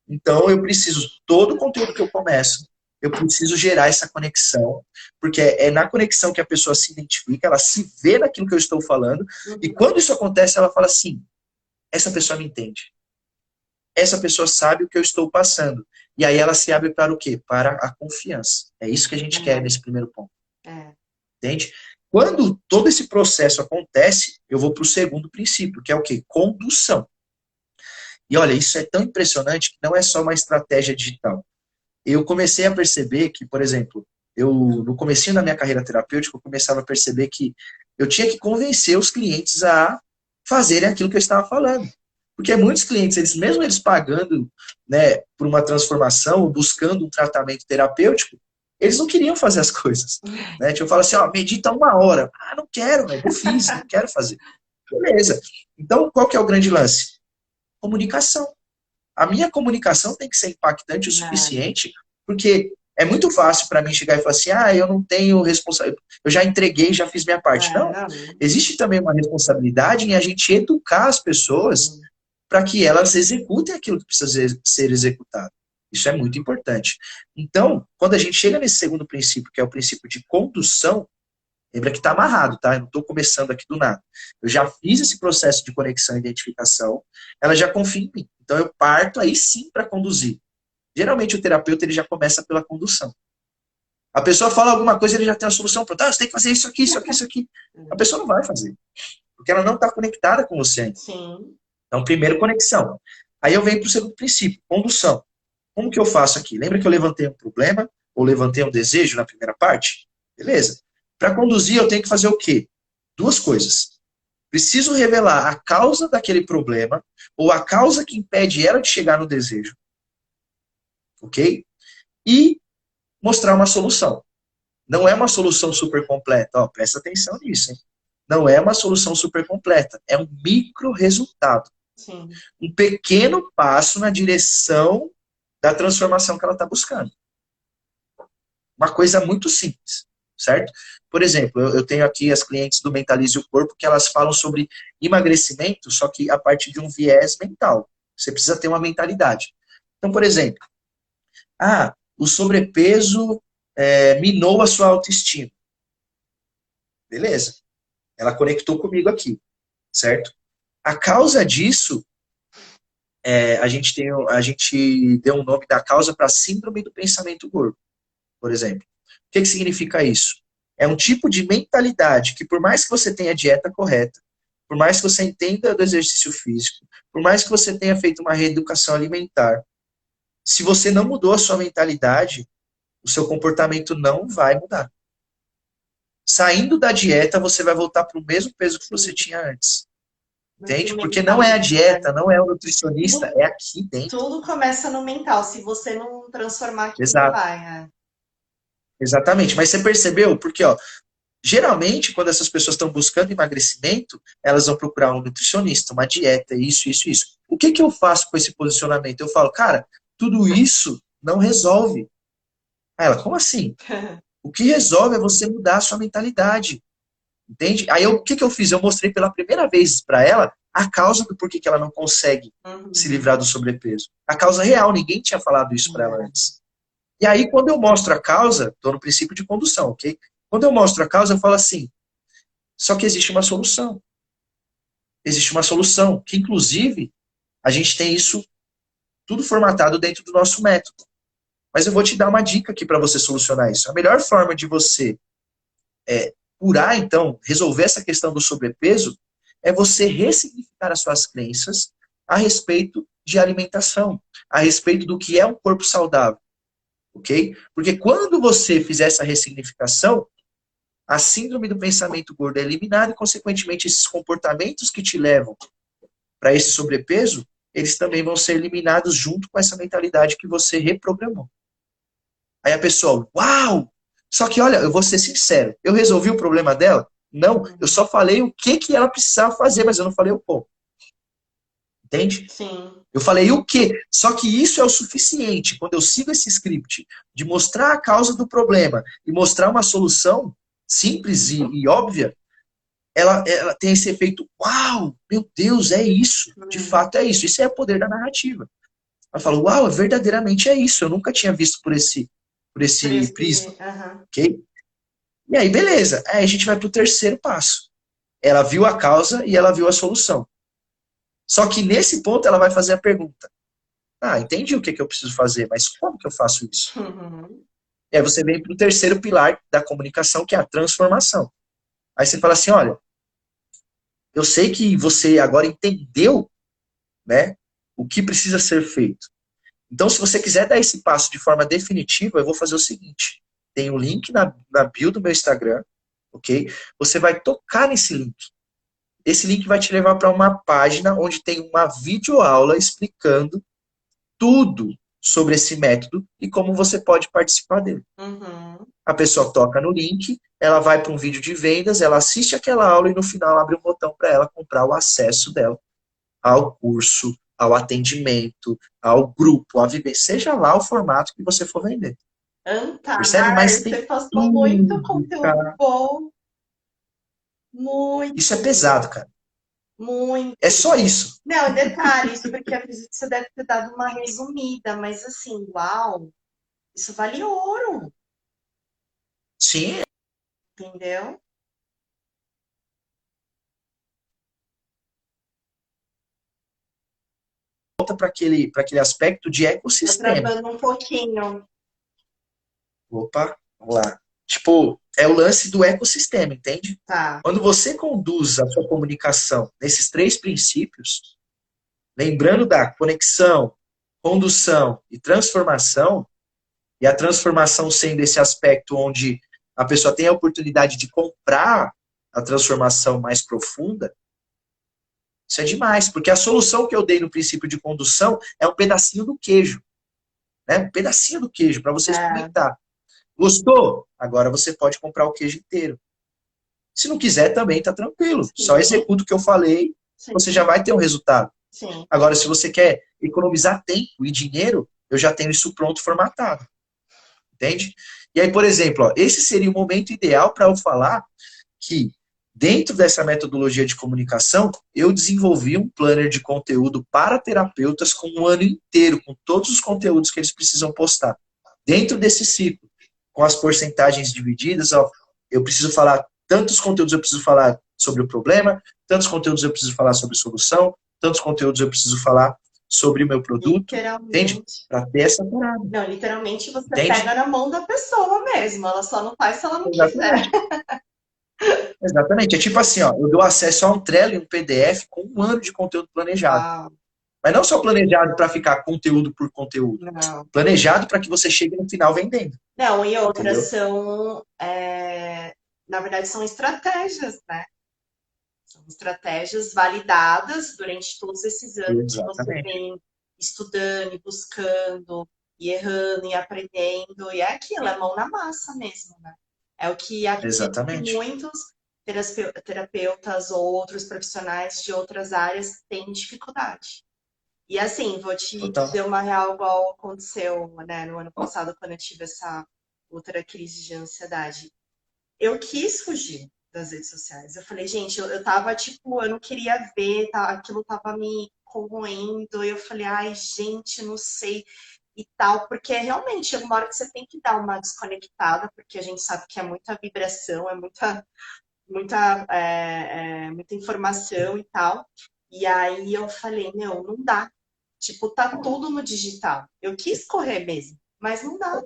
Então, eu preciso, todo o conteúdo que eu começo, eu preciso gerar essa conexão, porque é na conexão que a pessoa se identifica, ela se vê naquilo que eu estou falando, e Uhum. quando isso acontece, ela fala assim: essa pessoa me entende. Essa pessoa sabe o que eu estou passando. E aí ela se abre para o quê? Para a confiança. É isso que a gente quer nesse primeiro ponto. É. Entende? Quando todo esse processo acontece, eu vou para o segundo princípio, que é o quê? Condução. E olha, isso é tão impressionante que não é só uma estratégia digital. Eu comecei a perceber que, por exemplo, no comecinho da minha carreira terapêutica, eu começava a perceber que eu tinha que convencer os clientes a fazerem aquilo que eu estava falando. Porque muitos clientes, mesmo eles pagando, né, por uma transformação, ou buscando um tratamento terapêutico, eles não queriam fazer as coisas. Né? Tipo, eu falo assim, ó, medita 1 hora. Ah, não quero, velho, eu fiz, não quero fazer. Beleza. Então, qual que é o grande lance? Comunicação. A minha comunicação tem que ser impactante o É. suficiente, porque é muito fácil para mim chegar e falar assim: eu não tenho responsabilidade, eu já entreguei, já fiz minha parte. É, Não. não. Existe também uma responsabilidade em a gente educar as pessoas Sim. para que elas executem aquilo que precisa ser executado. Isso é muito importante. Então, quando a gente chega nesse segundo princípio, que é o princípio de condução, lembra que está amarrado, tá? Eu não estou começando aqui do nada. Eu já fiz esse processo de conexão e identificação, ela já confia em mim. Então eu parto aí sim para conduzir. Geralmente o terapeuta ele já começa pela condução. A pessoa fala alguma coisa, ele já tem a solução pronta. Você tem que fazer isso aqui, isso aqui, isso aqui. A pessoa não vai fazer, porque ela não está conectada com você ainda. Sim. Então, primeiro, conexão. Aí eu venho para o segundo princípio, condução. Como que eu faço aqui? Lembra que eu levantei um problema, ou levantei um desejo na primeira parte? Beleza. Para conduzir, eu tenho que fazer o quê? Duas coisas. Preciso revelar a causa daquele problema, ou a causa que impede ela de chegar no desejo. Ok? E mostrar uma solução. Não é uma solução super completa. Ó, presta atenção nisso, hein? Não é uma solução super completa. É um micro resultado. Sim. Um pequeno passo na direção da transformação que ela está buscando. Uma coisa muito simples, certo? Por exemplo, eu tenho aqui as clientes do Mentalize o Corpo que elas falam sobre emagrecimento, só que a partir de um viés mental. Você precisa ter uma mentalidade. Então, por exemplo, o sobrepeso minou a sua autoestima. Beleza. Ela conectou comigo aqui, certo? A causa disso a gente deu um nome da causa para síndrome do pensamento gordo, por exemplo. O que significa isso? É um tipo de mentalidade que, por mais que você tenha a dieta correta, por mais que você entenda do exercício físico, por mais que você tenha feito uma reeducação alimentar, se você não mudou a sua mentalidade, o seu comportamento não vai mudar. Saindo da dieta, você vai voltar para o mesmo peso que você tinha antes. Entende? Porque não é a dieta, não é o nutricionista, é aqui dentro. Tudo começa no mental. Se você não transformar aqui, não Exato. vai. Exatamente. Mas você percebeu? Porque, ó, geralmente, quando essas pessoas estão buscando emagrecimento, elas vão procurar um nutricionista, uma dieta, isso, isso, isso. O que eu faço com esse posicionamento? Eu falo, cara, tudo isso não resolve. Aí ela, como assim? O que resolve é você mudar a sua mentalidade. Entende? Aí o que eu fiz? Eu mostrei pela primeira vez para ela a causa do porquê que ela não consegue se livrar do sobrepeso. A causa real, ninguém tinha falado isso para ela antes. E aí, quando eu mostro a causa, estou no princípio de condução, ok? Quando eu mostro a causa, eu falo assim, só que existe uma solução. Existe uma solução, que inclusive, a gente tem isso tudo formatado dentro do nosso método. Mas eu vou te dar uma dica aqui para você solucionar isso. A melhor forma de você curar, então, resolver essa questão do sobrepeso, é você ressignificar as suas crenças a respeito de alimentação, a respeito do que é um corpo saudável, ok? Porque quando você fizer essa ressignificação, a síndrome do pensamento gordo é eliminada e, consequentemente, esses comportamentos que te levam para esse sobrepeso, eles também vão ser eliminados junto com essa mentalidade que você reprogramou. Aí a pessoa, uau! Só que, olha, eu vou ser sincero, eu resolvi o problema dela? Não, eu só falei o que ela precisava fazer, mas eu não falei o como. Entende? Sim. Eu falei o quê? Só que isso é o suficiente. Quando eu sigo esse script de mostrar a causa do problema e mostrar uma solução simples e óbvia, ela tem esse efeito, uau, meu Deus, é isso. De fato é isso. Isso é o poder da narrativa. Ela fala, uau, verdadeiramente é isso. Eu nunca tinha visto por esse prisma. Ok? E aí, beleza. Aí a gente vai para o terceiro passo. Ela viu a causa e ela viu a solução. Só que nesse ponto ela vai fazer a pergunta. Ah, entendi o que eu preciso fazer, mas como que eu faço isso? E aí você vem para o terceiro pilar da comunicação, que é a transformação. Aí você fala assim, olha, eu sei que você agora entendeu, né, o que precisa ser feito. Então, se você quiser dar esse passo de forma definitiva, eu vou fazer o seguinte. Tem um link na bio do meu Instagram, ok? Você vai tocar nesse link. Esse link vai te levar para uma página onde tem uma videoaula explicando tudo sobre esse método e como você pode participar dele. A pessoa toca no link, ela vai para um vídeo de vendas, ela assiste aquela aula e no final abre um botão para ela comprar o acesso dela ao curso, ao atendimento, ao grupo, a viver, seja lá o formato que você for vender. Percebe? Mas você passou muito conteúdo bom. Muito. Isso é pesado, cara. Muito. É só isso. Não, detalhes, porque acredito que você deve ter dado uma resumida, mas assim, uau, isso vale ouro. Sim. Entendeu? Volta para aquele aspecto de ecossistema. Tá travando um pouquinho. Opa, vamos lá. Tipo, é o lance do ecossistema, entende? Tá. Quando você conduz a sua comunicação nesses três princípios, lembrando da conexão, condução e transformação, e a transformação sendo esse aspecto onde a pessoa tem a oportunidade de comprar a transformação mais profunda, isso é demais, porque a solução que eu dei no princípio de condução é um pedacinho do queijo, né? Um pedacinho do queijo para você experimentar. Gostou? Agora você pode comprar o queijo inteiro. Se não quiser, também tá tranquilo. Sim. Só executa o que eu falei, sim, você já vai ter um resultado. Sim. Agora, se você quer economizar tempo e dinheiro, eu já tenho isso pronto, formatado. Entende? E aí, por exemplo, ó, esse seria o momento ideal para eu falar que, dentro dessa metodologia de comunicação, eu desenvolvi um planner de conteúdo para terapeutas com um ano inteiro, com todos os conteúdos que eles precisam postar. Dentro desse ciclo, com as porcentagens divididas, ó, eu preciso falar tantos conteúdos, eu preciso falar sobre o problema, tantos conteúdos eu preciso falar sobre solução, tantos conteúdos eu preciso falar sobre o meu produto, entende? Literalmente. Para ter essa parada, Não, literalmente você entende? pega na mão da pessoa mesmo. Ela só não faz se ela não quiser. Exatamente. Exatamente. É tipo assim, ó, eu dou acesso a um Trello e um PDF com um ano de conteúdo planejado. Uau, Mas não só planejado para ficar conteúdo por conteúdo. não. Planejado para que você chegue no final vendendo, Não, e outras entendeu? são, na verdade, são estratégias, né? São estratégias validadas durante todos esses anos que você Exatamente. vem estudando e buscando, e errando e aprendendo, e é aquilo, é mão na massa mesmo, né? É o que acredito que Exatamente. muitos terapeutas ou outros profissionais de outras áreas têm dificuldade. E assim, vou te Total. dizer uma real igual aconteceu, né, no ano passado, quando eu tive essa outra crise de ansiedade. Eu quis fugir das redes sociais. Eu falei, gente, eu tava tipo, eu não queria ver, tá, aquilo tava me corroendo. Eu falei, ai, gente, não sei e tal, porque realmente chega uma hora que você tem que dar uma desconectada, porque a gente sabe que é muita vibração, é muita informação e tal. E aí eu falei, meu, não dá. Tipo, tá tudo no digital. Eu quis correr mesmo, mas não dá.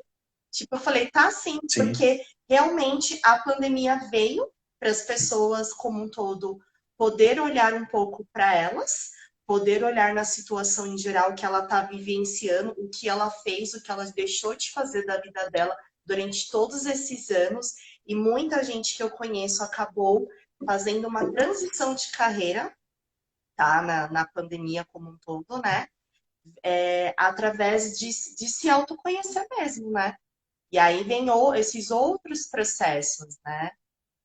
Tipo, eu falei, tá sim, Sim. porque realmente a pandemia veio para as pessoas como um todo poder olhar um pouco para elas, poder olhar na situação em geral que ela está vivenciando, o que ela fez, o que ela deixou de fazer da vida dela durante todos esses anos. E muita gente que eu conheço acabou fazendo uma transição de carreira, tá? Na pandemia como um todo, né? Através de se autoconhecer mesmo, né? E aí vem esses outros processos, né?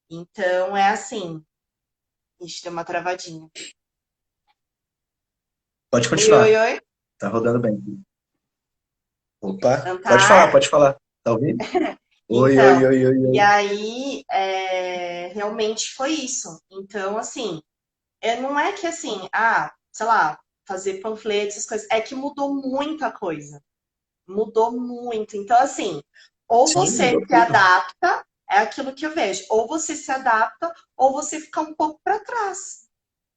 Então é assim, a gente tem uma travadinha. Pode Oi, oi, continuar. oi. Tá rodando bem. Opa, Não tá? pode falar. Tá ouvindo? Oi, oi, Então, oi, oi, e oi. aí realmente foi isso. Então, assim, não é que assim, sei lá, fazer panfletos, essas coisas, é que mudou muita coisa. Mudou muito. Então, assim, ou Sim, você mudou se tudo. adapta, é aquilo que eu vejo, ou você se adapta, ou você fica um pouco para trás.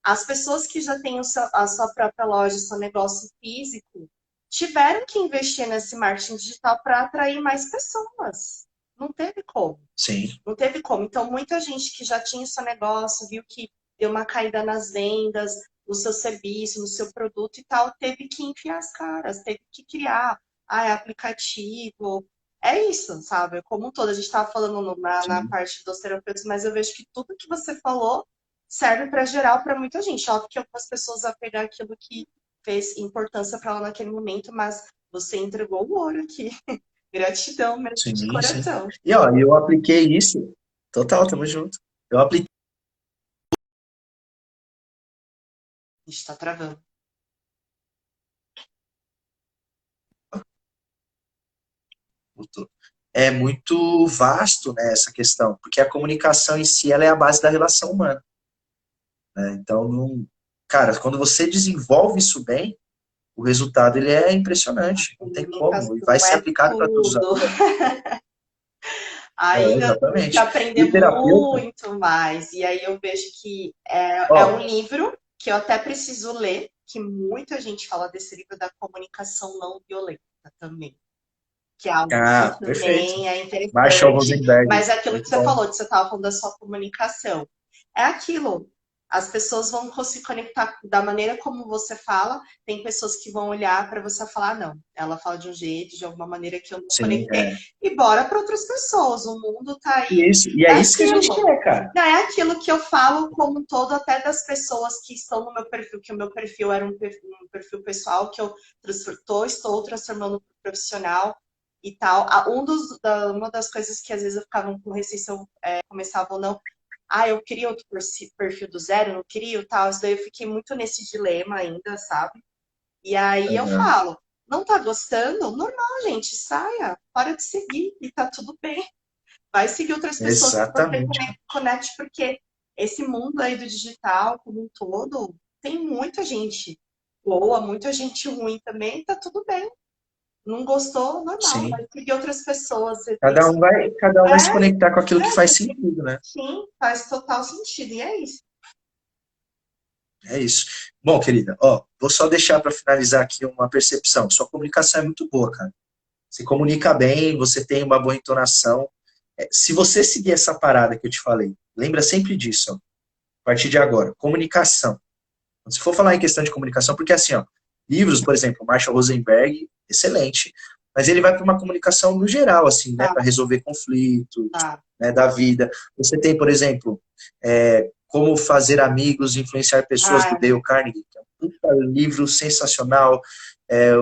As pessoas que já têm a sua própria loja, seu negócio físico, tiveram que investir nesse marketing digital para atrair mais pessoas. Não teve como. Sim, Não teve como. Então, muita gente que já tinha seu negócio, viu que deu uma caída nas vendas, no seu serviço, no seu produto e tal, teve que enfiar as caras, teve que criar aplicativo. É isso, sabe? Como um todo, a gente estava falando na sim, parte dos terapeutas, mas eu vejo que tudo que você falou serve para geral para muita gente. Óbvio que algumas pessoas vão pegar aquilo que fez importância para ela naquele momento, mas você entregou o ouro aqui. Gratidão mesmo de sim, sim. coração. E ó, eu apliquei isso. Total, tamo junto. Eu apliquei A gente está travando. tudo. É muito vasto, né, essa questão, porque a comunicação em si ela é a base da relação humana, né? Então, não, cara, quando você desenvolve isso bem, o resultado ele é impressionante, não tem como, e vai Comunicação ser é aplicado para todos os tudo. aspectos. Ainda temos que Exatamente. E aprender o terapeuta, muito mais. E aí eu vejo que é um ó, livro que eu até preciso ler, que muita gente fala desse livro da comunicação não violenta também. Que é algo que perfeito. também é Marshall interessante, Rosenberg, mas é aquilo que muito você bom. falou, que você estava falando da sua comunicação. É aquilo. As pessoas vão se conectar da maneira como você fala. Tem pessoas que vão olhar para você e falar, não, ela fala de um jeito, de alguma maneira que eu não Sim, conectei. E bora para outras pessoas. O mundo tá aí. e É é isso que a gente aquilo. quer, cara. Não, é aquilo que eu falo como um todo, até das pessoas que estão no meu perfil, que o meu perfil era um perfil pessoal, que eu estou transformando para profissional e tal. Uma das coisas que às vezes eu ficava com receio se eu começava ou não. Eu queria outro perfil do zero, não queria tal. Isso daí eu fiquei muito nesse dilema ainda, sabe? E aí eu Uhum. falo, não tá gostando? Normal, gente, saia, para de seguir e tá tudo bem. Vai seguir outras pessoas que você Exatamente. conecte, porque esse mundo aí do digital, como um todo, tem muita gente boa, muita gente ruim também, tá tudo bem. Não gostou, normal, vai Sim. seguir outras pessoas. Você tem que... Cada um vai se É, conectar com aquilo que faz sentido, né? sim, faz total sentido, e é isso. É isso. Bom, querida, ó, vou só deixar para finalizar aqui uma percepção. Sua comunicação é muito boa, cara. Você comunica bem, você tem uma boa entonação. Se você seguir essa parada que eu te falei, lembra sempre disso, ó, a partir de agora. Comunicação. Se for falar em questão de comunicação, porque assim, ó, livros, por exemplo, Marshall Rosenberg, excelente, mas ele vai para uma comunicação no geral, assim, né, Tá, para resolver conflitos, tá. né, da vida. Você tem, por exemplo, Como Fazer Amigos e Influenciar Pessoas, do Ah, Dale Carnegie, que é um puta livro sensacional. É,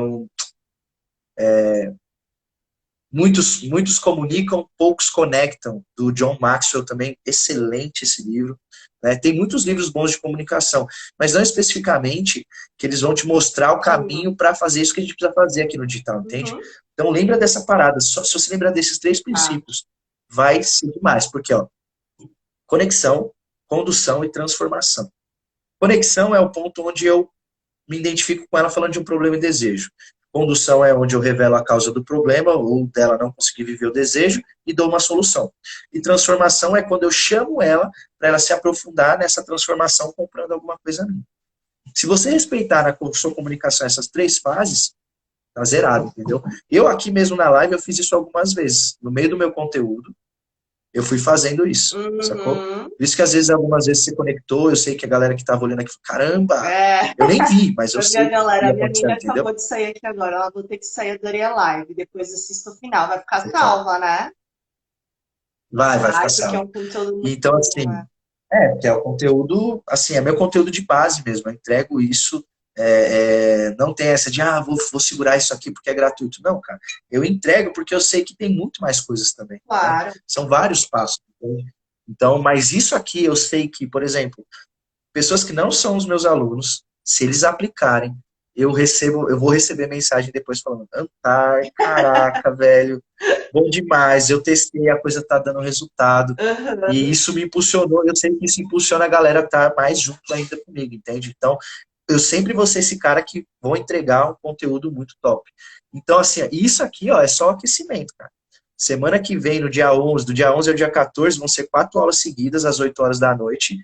muitos comunicam, poucos conectam, do John Maxwell também, excelente esse livro. Né? Tem muitos livros bons de comunicação, mas não especificamente que eles vão te mostrar o sim. caminho para fazer isso que a gente precisa fazer aqui no digital, entende? Uhum. Então lembra dessa parada, só se você lembrar desses três Tá. princípios, vai ser demais, porque ó, conexão, condução e transformação. Conexão é o ponto onde eu me identifico com ela falando de um problema e desejo. Condução é onde eu revelo a causa do problema ou dela não conseguir viver o desejo e dou uma solução. E transformação é quando eu chamo ela para ela se aprofundar nessa transformação comprando alguma coisa minha. Se você respeitar na sua comunicação essas três fases, tá zerado, entendeu? Eu aqui mesmo na live eu fiz isso algumas vezes. No meio do meu conteúdo, eu fui fazendo isso, sacou? Uhum. Por isso que às vezes, algumas vezes você conectou, eu sei que a galera que estava olhando aqui, caramba, É. eu nem vi, mas eu Eu vi a sei o que galera, a ia minha acontecendo, amiga entendeu? acabou de sair aqui agora, ela vou ter que sair, adorei a live, depois assisto o final, vai ficar Então, salva, né? vai ficar Ai, porque é salvo. um conteúdo muito Então, bom, assim, né? que é o conteúdo, assim, é meu conteúdo de base mesmo, eu entrego isso, não tem essa de, vou segurar isso aqui porque é gratuito. Não, cara, eu entrego porque eu sei que tem muito mais coisas também, né? Claro. São vários passos. Então, mas isso aqui eu sei que, por exemplo, pessoas que não são os meus alunos, se eles aplicarem, eu vou receber mensagem depois falando, Antar, caraca, velho, bom demais, eu testei, a coisa tá dando resultado. E Uhum. isso me impulsionou, eu sei que isso impulsiona a galera a estar mais junto ainda comigo, entende? Então, eu sempre vou ser esse cara que vou entregar um conteúdo muito top. Então, assim, isso aqui, ó, é só aquecimento, cara. Semana que vem, no dia 11, do dia 11 ao dia 14, vão ser 4 aulas seguidas, às 8 horas da noite,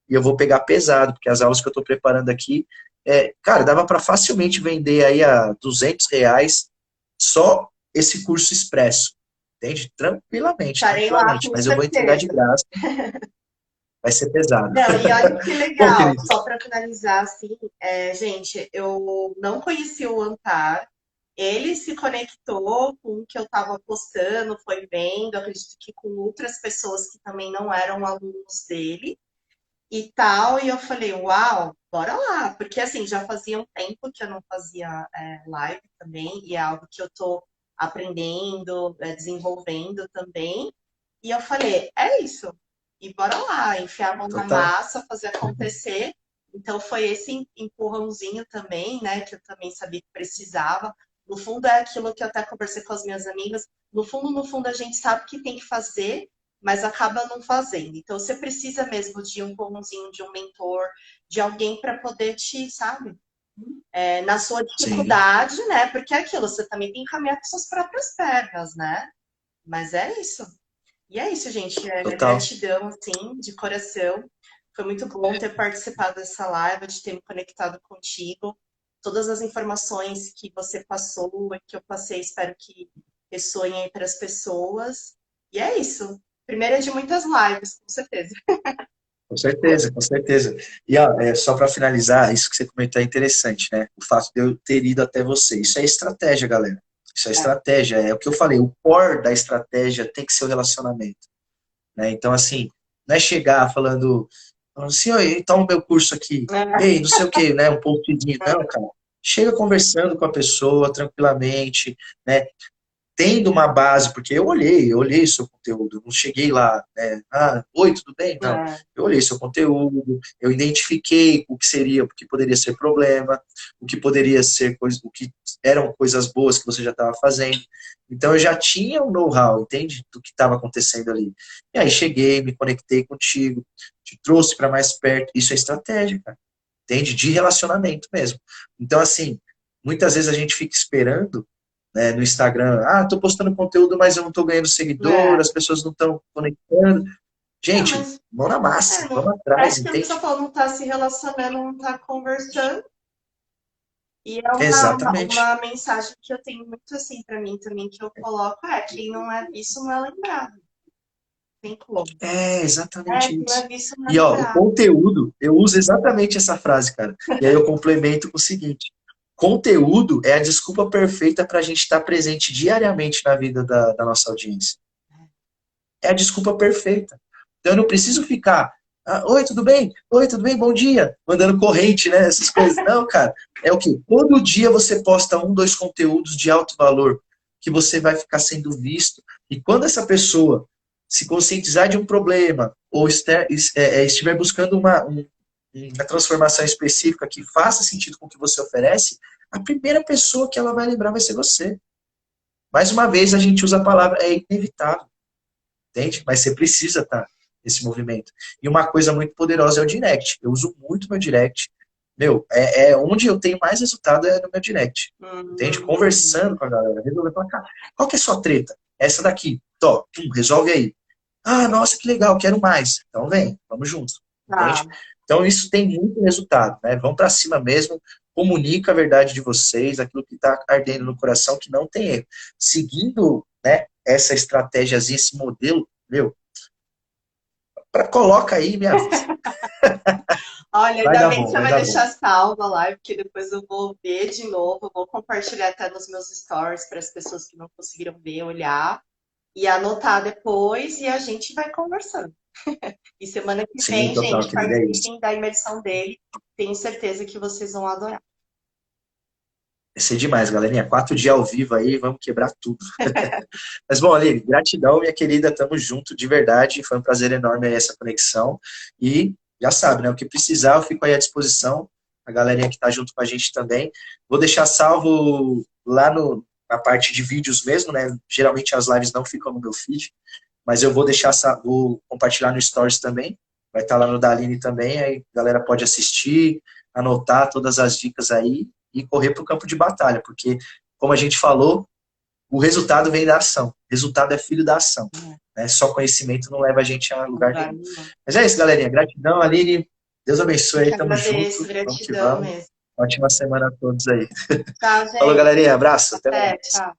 e eu vou pegar pesado, porque as aulas que eu estou preparando aqui, cara, dava para facilmente vender aí a R$ 200 só esse curso expresso, entende? Tranquilamente, Estarei lá tranquilamente, com mas eu vou entregar de certeza. graça, vai ser pesado. Não, e olha que Bom, legal, querido, só para finalizar, assim, gente, eu não conheci o Antar, ele se conectou com o que eu estava postando, foi vendo, acredito que com outras pessoas que também não eram alunos dele e tal, e eu falei, uau, bora lá, porque assim, já fazia um tempo que eu não fazia live também, e é algo que eu tô aprendendo, desenvolvendo também, e eu falei, é isso, e bora lá, enfiar a mão na total. massa, fazer acontecer. Então foi esse empurrãozinho também, né, que eu também sabia que precisava. No fundo é aquilo que eu até conversei com as minhas amigas, no fundo a gente sabe que tem que fazer, mas acaba não fazendo. Então você precisa mesmo de um empurrãozinho, de um mentor, de alguém para poder te, sabe, na sua Sim, dificuldade, né? Porque é aquilo, você também tem que caminhar com suas próprias pernas, né? Mas é isso. E é isso, gente. total. Gratidão, assim, de coração. Foi muito bom ter participado dessa live, de ter me conectado contigo. Todas as informações que você passou, que eu passei, espero que ressoem aí para as pessoas. E é isso. Primeira de muitas lives, com certeza. Com certeza, com certeza. E ó, só para finalizar, isso que você comentou é interessante, né? O fato de eu ter ido até você. Isso é estratégia, galera. Isso é É, estratégia. É o que eu falei, o core da estratégia tem que ser o relacionamento. Né? Então, assim, não é chegar falando assim, oi, toma o meu curso aqui, ei, não sei o quê, né? Um postzinho. Não, cara. Chega conversando com a pessoa tranquilamente, né? Tendo uma base, porque eu olhei o seu conteúdo, não cheguei lá, né, oi, tudo bem? Não, é, eu olhei seu conteúdo, eu identifiquei o que seria, o que poderia ser problema, o que poderia ser coisa, o que eram coisas boas que você já estava fazendo. Então eu já tinha um know-how, entende? Do que estava acontecendo ali. E aí cheguei, me conectei contigo, te trouxe para mais perto. Isso é estratégia, cara. Entende? De relacionamento mesmo. Então, assim, muitas vezes a gente fica esperando, né, no Instagram, tô postando conteúdo, mas eu não tô ganhando seguidor, é, as pessoas não estão conectando. É, Gente, mas mão na massa, não, vamos é atrás, aquilo que você entende? falou, não tá se relacionando, não tá conversando. E é Exatamente. uma mensagem que eu tenho muito assim para mim também, que eu coloco, quem não é visto não é lembrado. Tem como. É É, exatamente quem não isso. é visto não é E ó, o lembrado. conteúdo, eu uso exatamente essa frase, cara. E aí eu complemento com o seguinte: conteúdo é a desculpa perfeita para a gente estar presente diariamente na vida da nossa audiência. É a desculpa perfeita. Então eu não preciso ficar, oi, tudo bem? Oi, tudo bem? Bom dia. Mandando corrente, né? Essas coisas. Não, cara. É o quê? Todo dia você posta um, dois conteúdos de alto valor que você vai ficar sendo visto. E quando essa pessoa se conscientizar de um problema ou estiver buscando uma transformação específica que faça sentido com o que você oferece, a primeira pessoa que ela vai lembrar vai ser você. Mais uma vez, a gente usa a palavra é inevitável, entende? Mas você precisa estar nesse movimento. E uma coisa muito poderosa é o direct. Eu uso muito meu direct. Meu, onde eu tenho mais resultado é no meu direct. Entende? Conversando Hum, com a galera, resolvendo pra cá. Qual que é a sua treta? Essa daqui. Tó, resolve aí. Ah, nossa, que legal, quero mais. Então vem, vamos juntos. Entende? tá. Então isso tem muito resultado, né? Vão para cima mesmo, comunica a verdade de vocês, aquilo que está ardendo no coração, que não tem erro. Seguindo, né, essa estratégiazinha, esse modelo, meu, coloca aí, me avisa. Olha, Vai ainda dar bem que bom, você vai vai dar bom. deixar salva a live, porque depois eu vou ver de novo, eu vou compartilhar até nos meus stories para as pessoas que não conseguiram ver, olhar e anotar depois e a gente vai conversando. E semana que Sim, vem, total, gente, querida, é isso. participem da imersão dele. Tenho certeza que vocês vão adorar. Vai ser demais, galerinha. 4 dias ao vivo aí, vamos quebrar tudo. Mas, bom, Aline, gratidão, minha querida. Tamo junto de verdade. Foi um prazer enorme aí essa conexão. E já sabe, né? O que precisar, eu fico aí à disposição. A galerinha que tá junto com a gente também. Vou deixar salvo lá na parte de vídeos mesmo, né? Geralmente as lives não ficam no meu feed, mas eu vou deixar, vou compartilhar no Stories também. Vai estar lá no da Aline também. Aí a galera pode assistir, anotar todas as dicas aí e correr para o campo de batalha, porque, como a gente falou, o resultado vem da ação. O resultado é filho da ação. Né? Só conhecimento não leva a gente a lugar Lugar nenhum. nenhum. Mas é isso, galerinha. Gratidão, Aline. Deus Eu abençoe que aí. Tamo agradeço, junto. Vamos que gratidão vamos. mesmo. Ótima semana a todos aí. Tchau, Falou, gente. galerinha. Abraço. Até Até, mais. tchau.